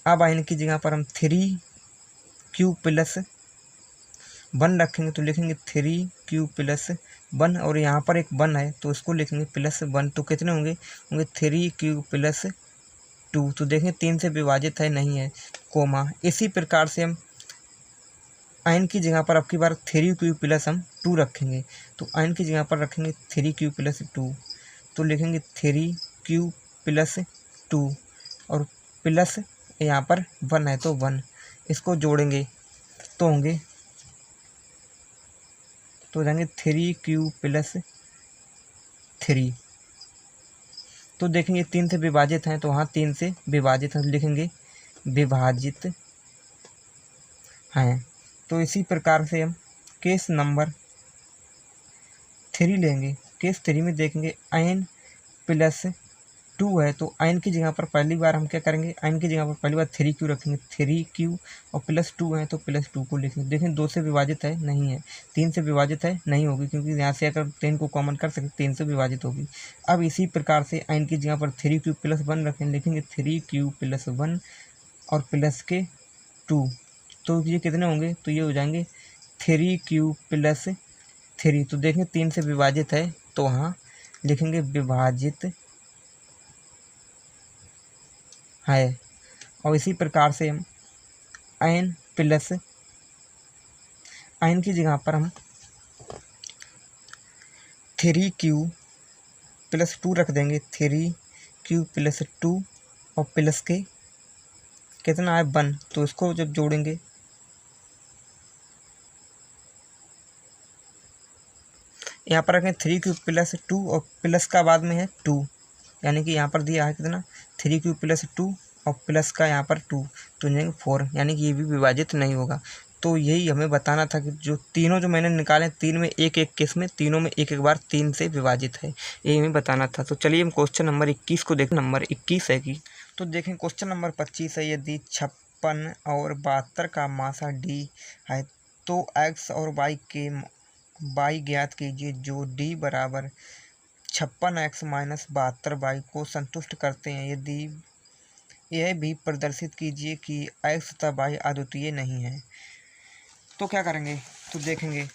Speaker 1: अब n की जगह पर हम 3q प्लस 1 रखेंगे, तो लिखेंगे 3q प्लस 1, और यहाँ पर एक 1 है तो इसको लिखेंगे प्लस 1। तो कितने होंगे, 3q प्लस 2। तो देखें 3 से विभाजित है, नहीं है, कोमा। इसी प्रकार से हम n की जगह पर अब की बार 3q प्लस हम 2 रखेंगे, तो n की जगह पर रखेंगे 3q प्लस 2, तो लिखेंगे 3q प्लस 2 और प्लस यहाँ पर 1 है तो 1, इसको जोड़ेंगे तो होंगे, तो हो जाएंगे 3q प्लस 3। तो देखेंगे 3 से विभाजित हैं, तो वहाँ 3 से विभाजित है, लिखेंगे विभाजित हैं। तो इसी प्रकार से हम केस नंबर 3 लेंगे। केस 3 में देखेंगे n प्लस 2 है, तो n की जगह पर पहली बार हम क्या करेंगे, n की जगह पर पहली बार 3q रखेंगे, 3q और प्लस 2 है तो प्लस 2 को लिखेंगे। देखें 2 से विभाजित है, नहीं है, 3 से विभाजित है, नहीं होगी, क्योंकि यहाँ से अगर 10 को कॉमन कर सकते 3 से विभाजित होगी। अब इसी प्रकार से n की जगह पर 3q प्लस 1 रखेंगे, लिखेंगे 3q प्लस 1 और प्लस के 2, तो ये कितने होंगे, तो ये हो जाएंगे 3q प्लस 3। तो देखें 3 से विभाजित है, तो वहाँ लिखेंगे विभाजित है। और इसी प्रकार से हम n प्लस n की जगह पर हम 3q प्लस 2 रख देंगे, 3q प्लस 2 और प्लस के कितना है 1, तो इसको जब जोड़ेंगे यहाँ पर रखें 3q प्लस 2 और प्लस का बाद में है 2, यानी कि यहाँ पर दिया है कितना 3q प्लस 2 और प्लस का यहाँ पर 2, तो जाएंगे 4, यानी कि ये भी विभाजित नहीं होगा। तो यही हमें बताना था कि जो तीनों जो मैंने निकाले 3 में एक एक केस में, तीनों में एक एक बार 3 से विभाजित है, यही हमें बताना था। तो चलिए हम क्वेश्चन नंबर 21 को देखें। नंबर 21 है कि, तो देखें क्वेश्चन नंबर 25 है, यदि 56 और 72 का मासा d है तो x और y ज्ञात कीजिए जो d बराबर 56x माइनस 72y को संतुष्ट करते हैं। यदि यह भी प्रदर्शित कीजिए कि x तथा y अद्वितीय नहीं है। तो क्या करेंगे, तो देखेंगे,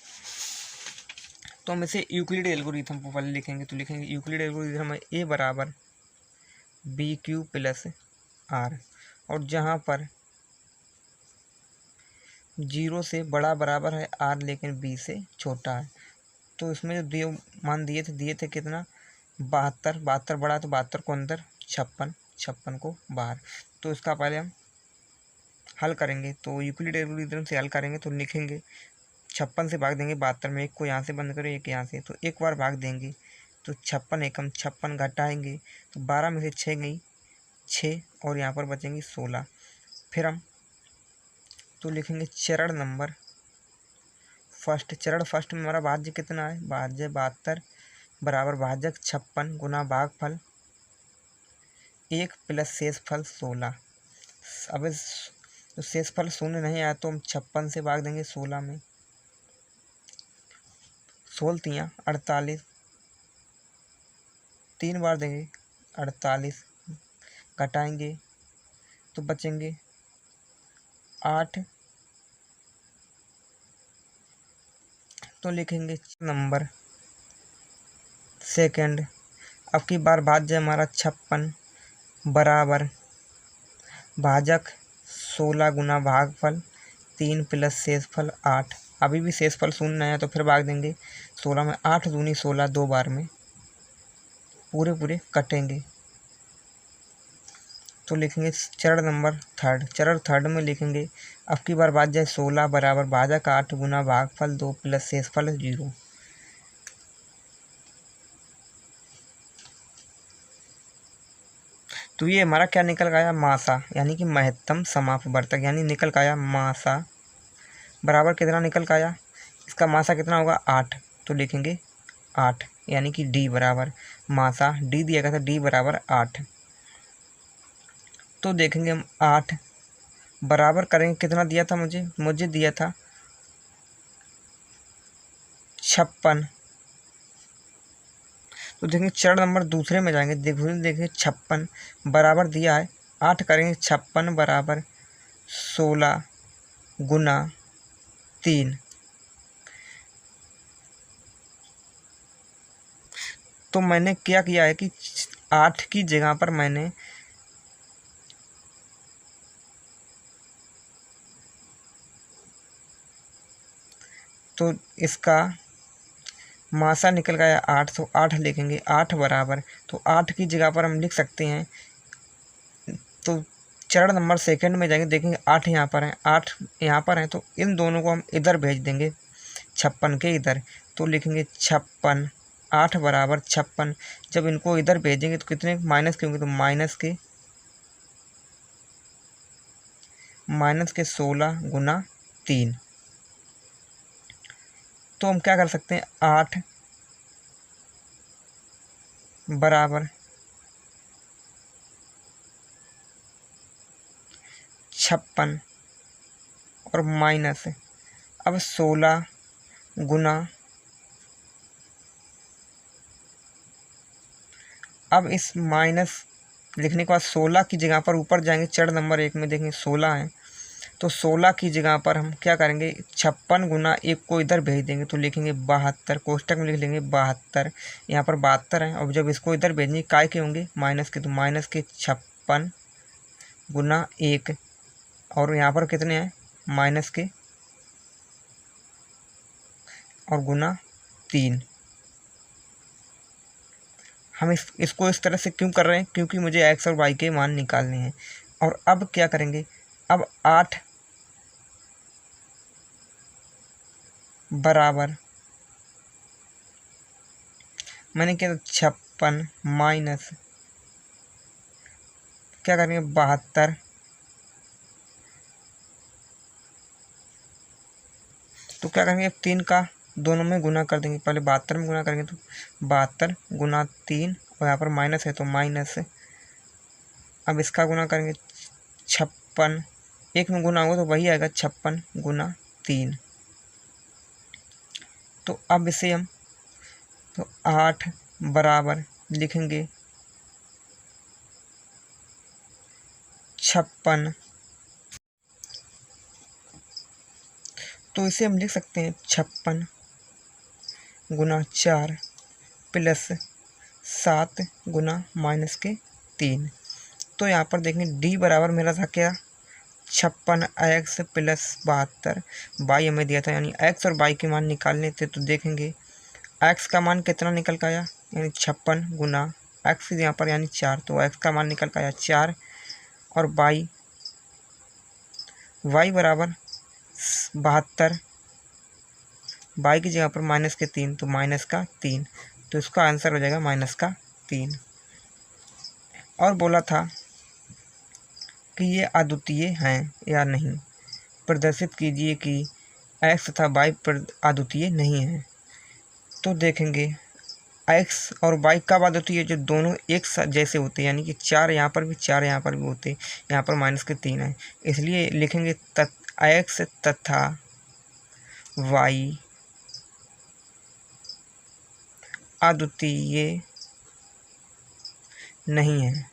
Speaker 1: तो हम इसे यूक्लिड एल्गोरिथम को पहले लिखेंगे। तो लिखेंगे यूक्लिड एल्गोरिथम है a बराबर बी क्यू प्लस आर, और जहाँ पर 0 से बड़ा बराबर है r लेकिन b से छोटा है। तो इसमें जो दिए मान दिए थे कितना, 72, 72 बड़ा तो 72 को अंदर, 56, 56 को बाहर। तो इसका पहले हम हल करेंगे। तो यूक्लिड एल्गोरिथम से हल करेंगे तो लिखेंगे 56 से भाग देंगे 72 में, एक को यहाँ से बंद करें एक यहाँ से, तो एक बार भाग देंगे तो 56 एकम 56 घटाएंगे तो 12 में से 6 गई 6, और यहाँ पर बचेंगी 16। फिर हम तो लिखेंगे चरण नंबर फर्स्ट, चरण फर्स्ट में हमारा भाज्य कितना है, भाज्य 72 बराबर भाजक 56 गुना भागफल 1 प्लस शेषफल 16। अब इस तो शेषफल शून्य नहीं आया तो हम 56 से भाग देंगे 16 में, 16 तियाँ 48, 3 बार देंगे 48, घटाएंगे तो बचेंगे 8। तो लिखेंगे नंबर सेकंड, अब की बार भाज्य हमारा 56 बराबर भाजक 16 गुना भागफल 3 प्लस शेषफल 8। अभी भी शेषफल शून्य नहीं है तो फिर भाग देंगे 16 में, 8 दूनी 16 दो बार में पूरे पूरे कटेंगे। तो लिखेंगे चरण नंबर थर्ड, चरण थर्ड में लिखेंगे अब की बार भाज्य 16 बराबर भाजक 8 गुना भागफल 2 प्लस शेषफल 0। तो ये हमारा क्या निकल गया, मासा, यानी कि महत्तम समापवर्तक, यानी निकल गया मासा बराबर कितना निकल गया, इसका मासा कितना होगा 8। तो लिखेंगे 8, यानी कि डी बराबर मासा, डी दिया गया था, डी बराबर 8। तो देखेंगे हम 8 बराबर करेंगे कितना दिया था मुझे दिया था 56। तो देखेंगे चरण नंबर दूसरे में जाएंगे, देखिए 56 बराबर दिया है 8, करेंगे 56 बराबर 16 गुना 3। तो मैंने क्या किया है कि 8 की जगह पर मैंने तो इसका मासा निकल गया 8, तो 8 लिखेंगे 8 बराबर, तो 8 की जगह पर हम लिख सकते हैं। तो चरण नंबर सेकंड में जाएंगे, देखेंगे 8 यहाँ पर है, 8 यहाँ पर है, तो इन दोनों को हम इधर भेज देंगे 56 के इधर। तो लिखेंगे 56, 8 बराबर 56, जब इनको इधर भेजेंगे तो कितने माइनस के होंगे, तो माइनस के 16 गुना 3। तो हम क्या कर सकते हैं, 8 बराबर 56 और माइनस अब 16 गुना, अब इस माइनस लिखने के बाद 16 की जगह पर ऊपर जाएंगे, चरण नंबर 1 में देखेंगे 16 है, तो 16 की जगह पर हम क्या करेंगे 56 गुना 1 को इधर भेज देंगे, तो लिखेंगे 72, कोष्टक में लिख लेंगे 72, यहाँ पर 72 है। अब जब इसको इधर भेजेंगे काय के होंगे माइनस के, तो माइनस के 56 गुना 1, और यहाँ पर कितने हैं माइनस के और गुना 3। हम इसको इस तरह से क्यों कर रहे हैं, क्योंकि मुझे एक्स और वाई के मान निकालने हैं। और अब क्या करेंगे, अब 8 बराबर मैंने क्या 56 माइनस क्या करेंगे 72, तो क्या करेंगे 3 का दोनों में गुना कर देंगे, पहले 72 में गुना करेंगे तो 72 गुना 3, और यहाँ पर माइनस है तो माइनस, अब इसका गुना करेंगे 56, 1 में गुना होगा तो वही आएगा 56 गुना 3। तो अब इसे हम तो 8 बराबर लिखेंगे 56। तो इसे हम लिख सकते हैं 56 गुना 4 प्लस 7 गुना -3। तो यहाँ पर देखेंगे डी बराबर मेरा था क्या, 56x प्लस 72। बाई हमें दिया था, यानी x और बाई के मान निकालने थे। तो देखेंगे x का मान कितना निकल के आया, यानी 56 गुना x यहाँ पर यानी 4, तो x का मान निकल के आया 4। और बाई y बराबर 72, बाई की जगह पर -3, तो -3, तो इसका आंसर हो जाएगा -3। और बोला था कि ये अद्वितीय हैं या नहीं, प्रदर्शित कीजिए कि x तथा y अद्वितीय नहीं है। तो देखेंगे x और y कब अद्वितीय, जो दोनों एक जैसे होते हैं, यानी कि 4 यहाँ पर भी 4 यहाँ पर भी होते, यहाँ पर -3 है, इसलिए लिखेंगे x तथा y अद्वितीय नहीं है।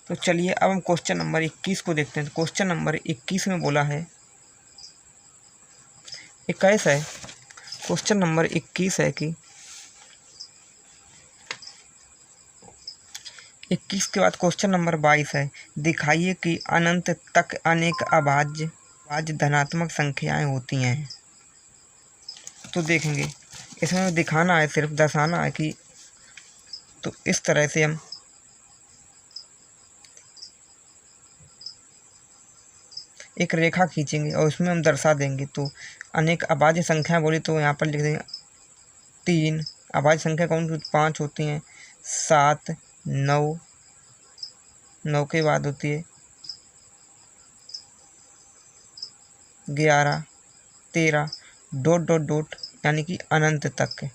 Speaker 1: तो चलिए अब हम क्वेश्चन नंबर 21 को देखते हैं। क्वेश्चन नंबर 21 में बोला है 21 है, क्वेश्चन नंबर 21 है कि 21 के बाद क्वेश्चन नंबर 22 है, दिखाइए कि अनंत तक अनेक अभाज्य धनात्मक संख्याएं होती हैं। तो देखेंगे इसमें दिखाना है, सिर्फ दर्शाना है कि, तो इस तरह से हम एक रेखा खींचेंगे और उसमें हम दर्शा देंगे। तो अनेक अभाज्य संख्या बोली तो यहाँ पर लिख देंगे 3। अभाज्य संख्या कौन सी, 5 होती हैं, 7, 9, 9 के बाद होती है 11, 13, डॉट डॉट डॉट, यानी कि अनंत तक,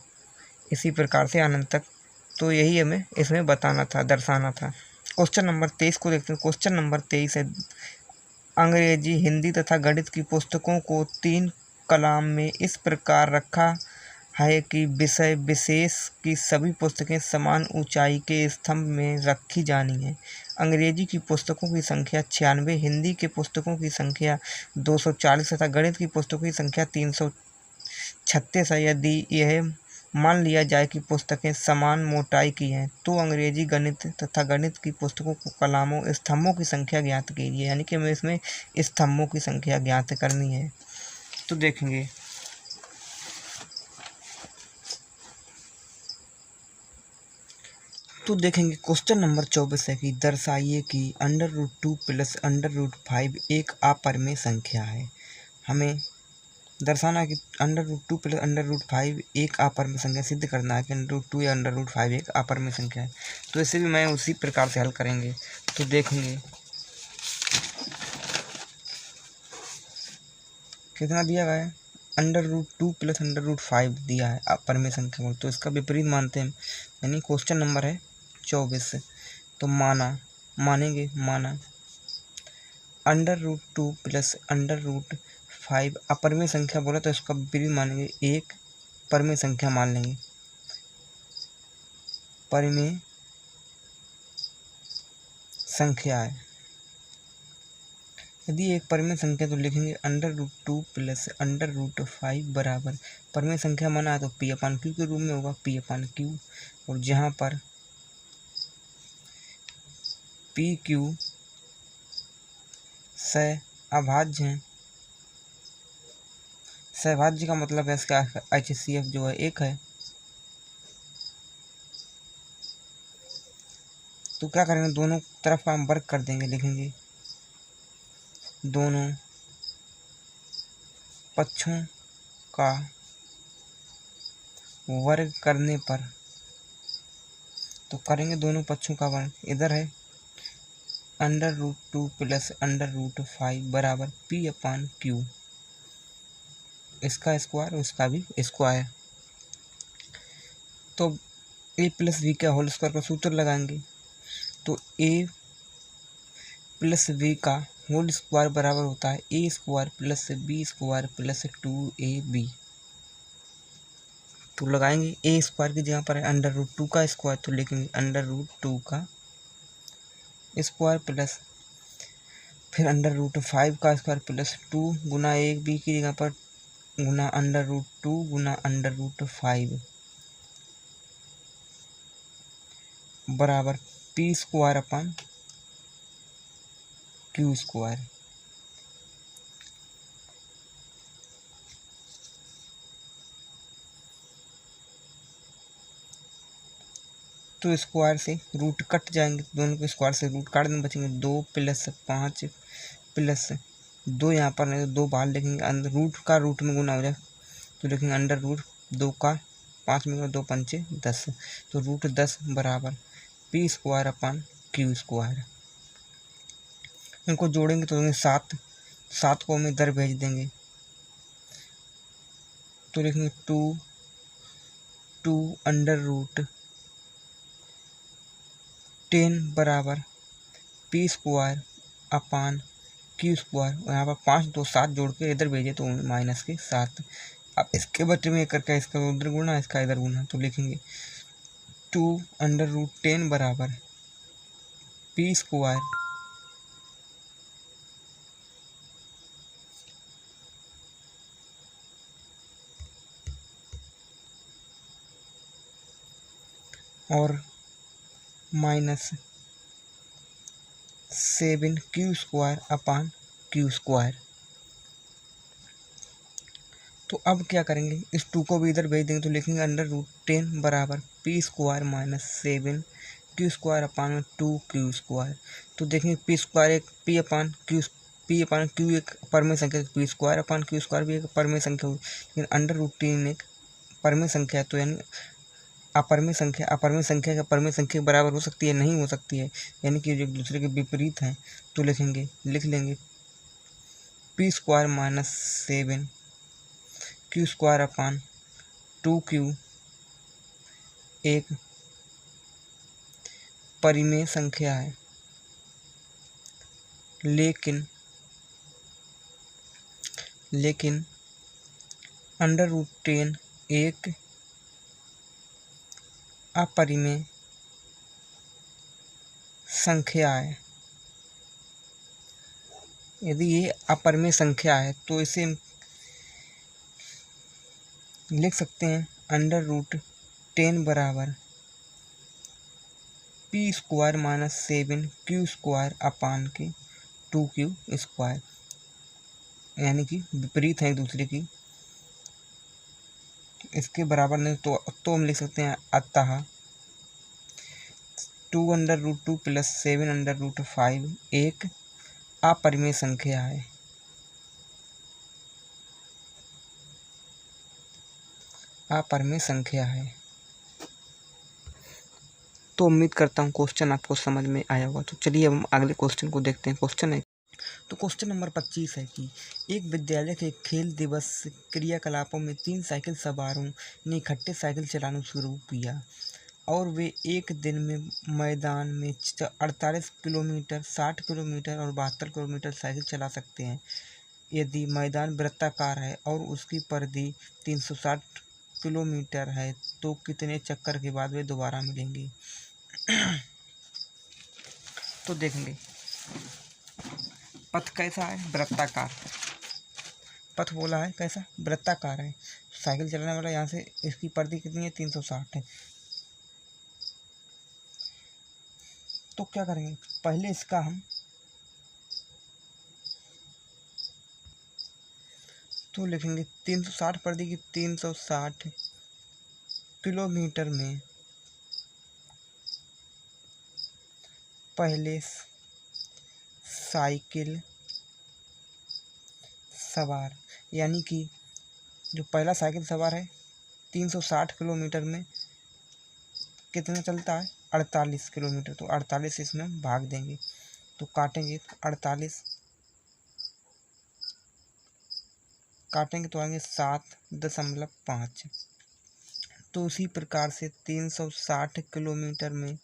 Speaker 1: इसी प्रकार से अनंत तक। तो यही हमें इसमें बताना था, दर्शाना था। क्वेश्चन नंबर 23 को देखते हैं। क्वेश्चन नंबर 23 है, अंग्रेजी, हिंदी तथा गणित की पुस्तकों को 3 कॉलम में इस प्रकार रखा है कि विषय विशेष की सभी पुस्तकें समान ऊंचाई के स्तंभ में रखी जानी हैं। अंग्रेजी की पुस्तकों की संख्या 96, हिंदी के पुस्तकों की संख्या 240 तथा गणित की पुस्तकों की संख्या 336 है। यदि यह मान लिया जाए कि पुस्तकें समान मोटाई की हैं, तो अंग्रेजी, गणित तथा गणित की पुस्तकों को कॉलमों स्तंभों की संख्या ज्ञात कीजिए, यानी कि हमें इसमें स्तंभों की संख्या ज्ञात करनी है। तो देखेंगे क्वेश्चन नंबर 24 है कि दर्शाइए कि √2 प्लस √5 एक अपरिमेय संख्या है। हमें दर्शाना है कि √2 प्लस √5 एक अपरिमेय संख्या, सिद्ध करना है कि √2 या √5 एक अपरिमेय संख्या है। तो इसे भी मैं उसी प्रकार से हल करेंगे। तो देखेंगे कितना दिया गया है, √2 प्लस √5 दिया है अपरिमेय संख्या को, तो इसका विपरीत मानते हैं, यानी क्वेश्चन नंबर है 24। तो मानेंगे √2 प्लस √5 अपरिमेय संख्या बोला, तो इसका विपरीत मानेंगे, एक परिमेय संख्या मान लेंगे, परिमेय संख्या है। यदि एक परिमेय संख्या तो लिखेंगे √2 प्लस √5 बराबर, परिमेय संख्या माना है तो P/Q के रूप में होगा, P/Q। और जहाँ पर PQ सहअभाज्य हैं, सहभाज्य का मतलब है इसका HCF जो है 1 है। तो क्या करेंगे, दोनों तरफ का हम वर्ग कर देंगे, लिखेंगे दोनों पक्षों का वर्ग करने पर, तो करेंगे दोनों पक्षों का वर्ग, इधर है √2 प्लस √5 बराबर P/Q, इसका स्क्वायर और इसका भी स्क्वायर। तो a प्लस बी का होल स्क्वायर का सूत्र लगाएंगे, तो a प्लस बी का होल स्क्वायर बराबर होता है a² plus b² plus 2ab। तो लगाएंगे a² की जगह पर है √2 का स्क्वायर, तो लिखेंगे √2 का स्क्वायर प्लस फिर √5 का स्क्वायर प्लस 2 गुना 1 बी की जगह पर गुना √2 गुना √5 बराबर P square upon Q square. तो स्क्वायर से रूट कट जाएंगे, दोनों के स्क्वायर से रूट काट देंगे, बचेंगे 2 + 5 + 2 यहाँ पर नहीं तो 2 बाहर लिखेंगे, अंदर रूट का रूट में गुना हो जाए तो लिखेंगे √2 का 5 में 2 पंचे 10, तो √10 बराबर P square upon Q square. इनको जोड़ेंगे तो 7 को हम इधर भेज देंगे तो लिखेंगे 2 √10 बराबर P square upon Q square. यहाँ पर 5 2 7 जोड़ के इधर भेजे तो -7। अब इसके बटे में करके इसका उधर गुना इसका इधर गुना तो लिखेंगे 2 √10 बराबर पी स्क्वायर और -7 Q square upon Q square. तो अब क्या करेंगे, इस 2 को भी इधर भेज देंगे तो लिखेंगे √10 बराबर P square -7 Q square upon 2 Q square. तो देखेंगे पी स्क्वायर एक पी अपान क्यू एक परमेय संख्या, P square upon Q square भी एक परमेय संख्या हुई, लेकिन √10 एक परमेय संख्या है, तो यानी अपरमेय संख्या का परमेय संख्या के बराबर हो सकती है, नहीं हो सकती है, यानी कि जो एक दूसरे के विपरीत हैं। तो लिख लेंगे P square -7 Q square upon 2q एक परिमेय संख्या है, लेकिन √10 एक अपरिमेय संख्या है। यदि ये अपरिमेय संख्या है तो इसे लिख सकते हैं √10 बराबर P square -7 Q square upon के 2q स्क्वायर, यानी कि विपरीत है एक दूसरे की, इसके बराबर नहीं तो हम लिख सकते हैं अतः 2 √2 + 7 √5 एक अपरिमेय संख्या है। अपरिमेय संख्या है। तो उम्मीद करता हूँ क्वेश्चन आपको समझ में आया होगा। तो चलिए हम अगले क्वेश्चन को देखते हैं। क्वेश्चन नंबर 25 है कि एक विद्यालय के खेल दिवस क्रियाकलापों में 3 साइकिल सवारों ने इकट्ठे साइकिल चलाना शुरू किया और वे एक दिन में मैदान में 48 किलोमीटर, 60 किलोमीटर और 72 किलोमीटर साइकिल चला सकते हैं। यदि मैदान वृत्ताकार है और उसकी परिधि 360 किलोमीटर है तो कितने चक्कर के बाद वे दोबारा मिलेंगे। तो देखेंगे पथ कैसा है, वृत्ताकार पथ बोला है, कैसा वृत्ताकार है। साइकिल चलाने वाला यहाँ से इसकी परिधि कितनी है, 360 है। तो क्या करेंगे, पहले इसका हम तो लिखेंगे 360 परिधि की 360 किलोमीटर में पहले साइकिल सवार, यानी कि जो पहला साइकिल सवार है 360 किलोमीटर में कितना चलता है, 48 किलोमीटर, तो 48 इसमें हम भाग देंगे तो काटेंगे तो 48 काटेंगे तो आएंगे 7.5। तो उसी प्रकार से 360 किलोमीटर में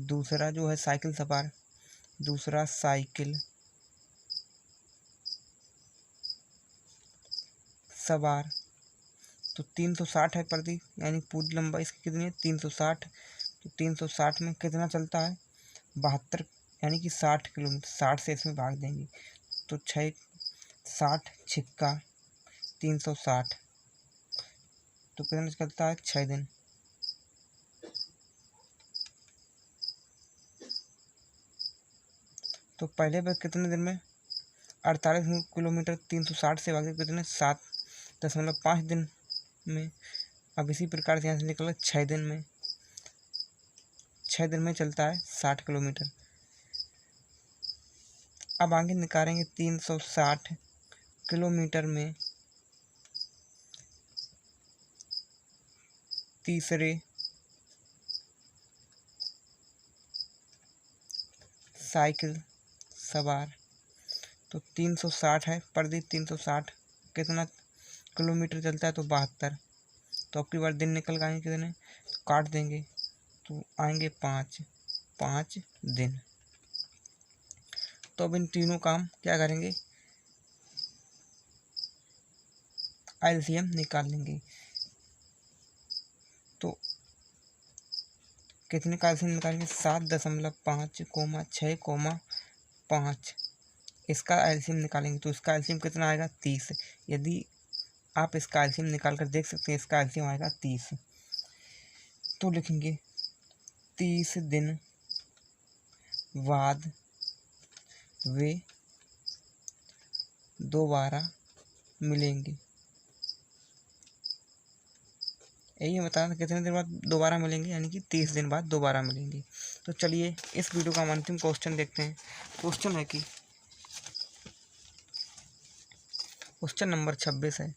Speaker 1: दूसरा जो है साइकिल सवार, दूसरा साइकिल सवार तो 360 है परिधि, यानी पूरी लंबाई इसकी कितनी है 360, तो 360 में कितना चलता है 72, यानी कि 60 किलोमीटर, 60 से इसमें भाग देंगे तो 60 छिक्का 360, तो कितना निकलता है 6 दिन। तो पहले बार कितने दिन में 48 किलोमीटर 360 से भागे कितने 7.5 दिन में। अब इसी प्रकार से यहाँ से निकला 6 दिन में, 6 दिन में चलता है 60 किलोमीटर। अब आगे निकालेंगे 360 किलोमीटर में तीसरे साइकिल सवार, तो 360 है पर दिन 360 कितना किलोमीटर चलता है तो 72। तो अब की बार दिन निकल गए कितने, तो काट देंगे तो आएंगे 5 दिन। तो अब इन तीनों का हम क्या करेंगे, एलसीएम निकाल लेंगे। तो कितने का एलसीएम निकालेंगे, 7.5, इसका एलसीएम निकालेंगे तो इसका एलसीएम कितना आएगा 30। यदि आप इसका एलसीएम निकाल कर देख सकते हैं, इसका एलसीएम आएगा 30। तो लिखेंगे 30 दिन बाद वे दोबारा मिलेंगे। यही बताना कितने दिन बाद दोबारा मिलेंगे, यानी कि 30 दिन बाद दोबारा मिलेंगे। तो चलिए इस वीडियो का हम अंतिम क्वेश्चन देखते हैं। क्वेश्चन है कि क्वेश्चन नंबर 26 है।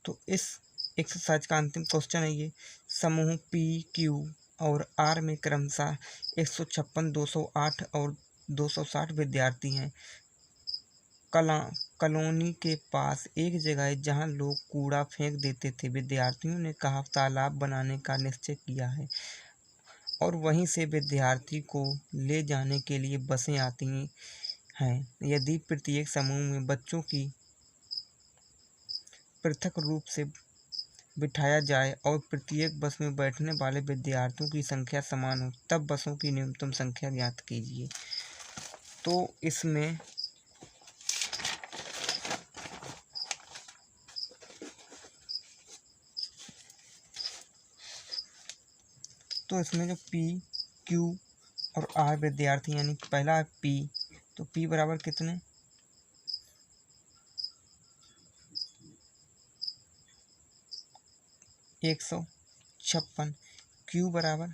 Speaker 1: तो इस एक्सरसाइज का अंतिम क्वेश्चन है ये, समूह पी क्यू और आर में क्रमशः 156, 208 और 260 विद्यार्थी हैं। कॉलोनी के पास एक जगह है जहां लोग कूड़ा फेंक देते थे। विद्यार्थियों ने कहा तालाब बनाने का निश्चय किया है और वहीं से विद्यार्थी को ले जाने के लिए बसें आती हैं। यदि प्रत्येक समूह में बच्चों की पृथक रूप से बिठाया जाए और प्रत्येक बस में बैठने वाले विद्यार्थियों की संख्या समान हो, तब बसों की न्यूनतम संख्या ज्ञात कीजिए। तो इसमें जो पी क्यू और आर विद्यार्थी, यानी पहला है पी, तो पी बराबर कितने 156, क्यू बराबर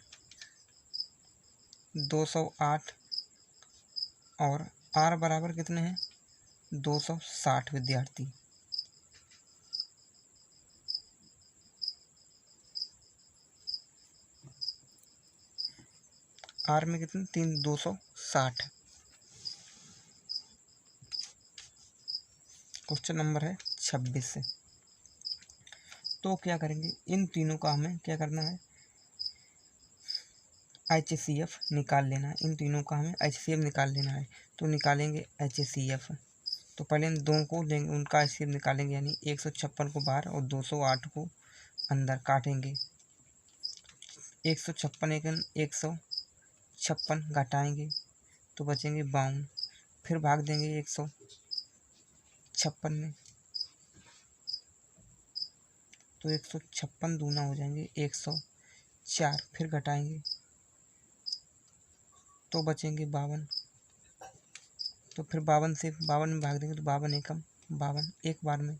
Speaker 1: 208 और आर बराबर कितने हैं 260 विद्यार्थी। आर में कितने 260। क्वेश्चन नंबर है 26 से। तो क्या करेंगे, इन तीनों का हमें क्या करना है, HCF निकाल लेना है। इन तीनों का हमें HCF निकाल लेना है। तो निकालेंगे HCF। तो पहले इन दो को लेंगे, उनका HCF निकालेंगे, यानी 156 को बाहर और 208 को अंदर काटेंगे। 156 घटाएंगे तो बचेंगे 52, फिर भाग देंगे 156 में, तो 156 दूना हो जाएंगे 104, फिर घटाएंगे तो बचेंगे 52, तो फिर 52 से 52 में भाग देंगे तो 52 एकम 52, एक बार में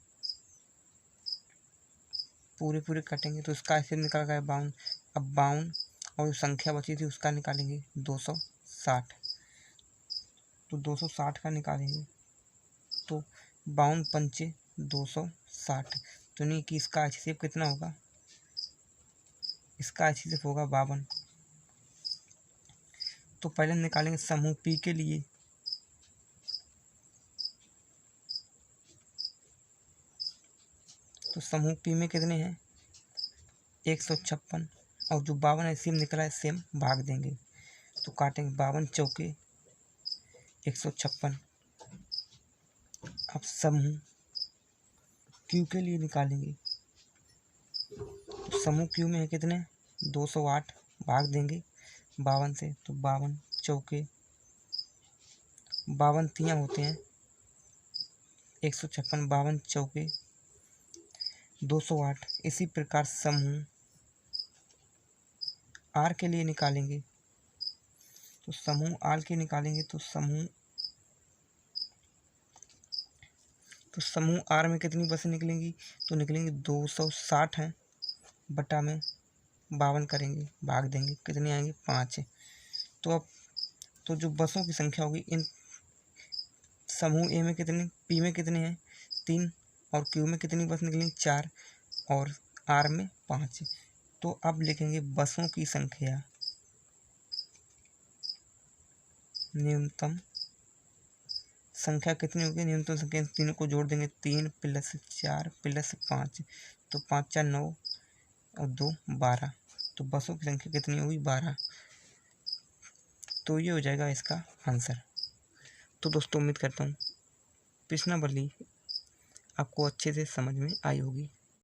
Speaker 1: पूरे कटेंगे तो इसका ऐसे निकल गया 52। अब 52 और जो संख्या बची थी उसका निकालेंगे 260, तो 260 का निकालेंगे तो 52 पंचे 260, तो नहीं कि इसका HCF कितना होगा, इसका HCF होगा 52। तो पहले निकालेंगे समूह पी के लिए, तो समूह पी में कितने हैं 156 और जो 52 HCF निकला है सेम भाग देंगे तो काटेंगे 52 चौके 156। अब समूह क्यू के लिए निकालेंगे, तो समूह क्यू में है कितने 208, भाग देंगे 52 से तो 52 चौके 52 तियाँ होते हैं, 156 52 चौके 208। इसी प्रकार समूह आर के लिए निकालेंगे, तो समूह आर के निकालेंगे तो समूह आर में कितनी बसें निकलेंगी, तो निकलेंगी 260 हैं, बटा में 52 करेंगे, भाग देंगे, कितनी आएंगी 5। तो अब तो जो बसों की संख्या होगी इन समूह ए में कितनी, पी में कितने हैं 3, और क्यू में कितनी बस निकलेंगी 4, और आर में 5। तो अब लिखेंगे बसों की संख्या, न्यूनतम संख्या कितनी होगी, न्यूनतम संख्या तीनों को जोड़ देंगे, 3 + 4 + 5, तो 5 4 9 और 2 12। तो बसों की संख्या कितनी होगी 12। तो ये हो जाएगा इसका आंसर। तो दोस्तों उम्मीद करता हूँ प्रश्नावली आपको अच्छे से समझ में आई होगी।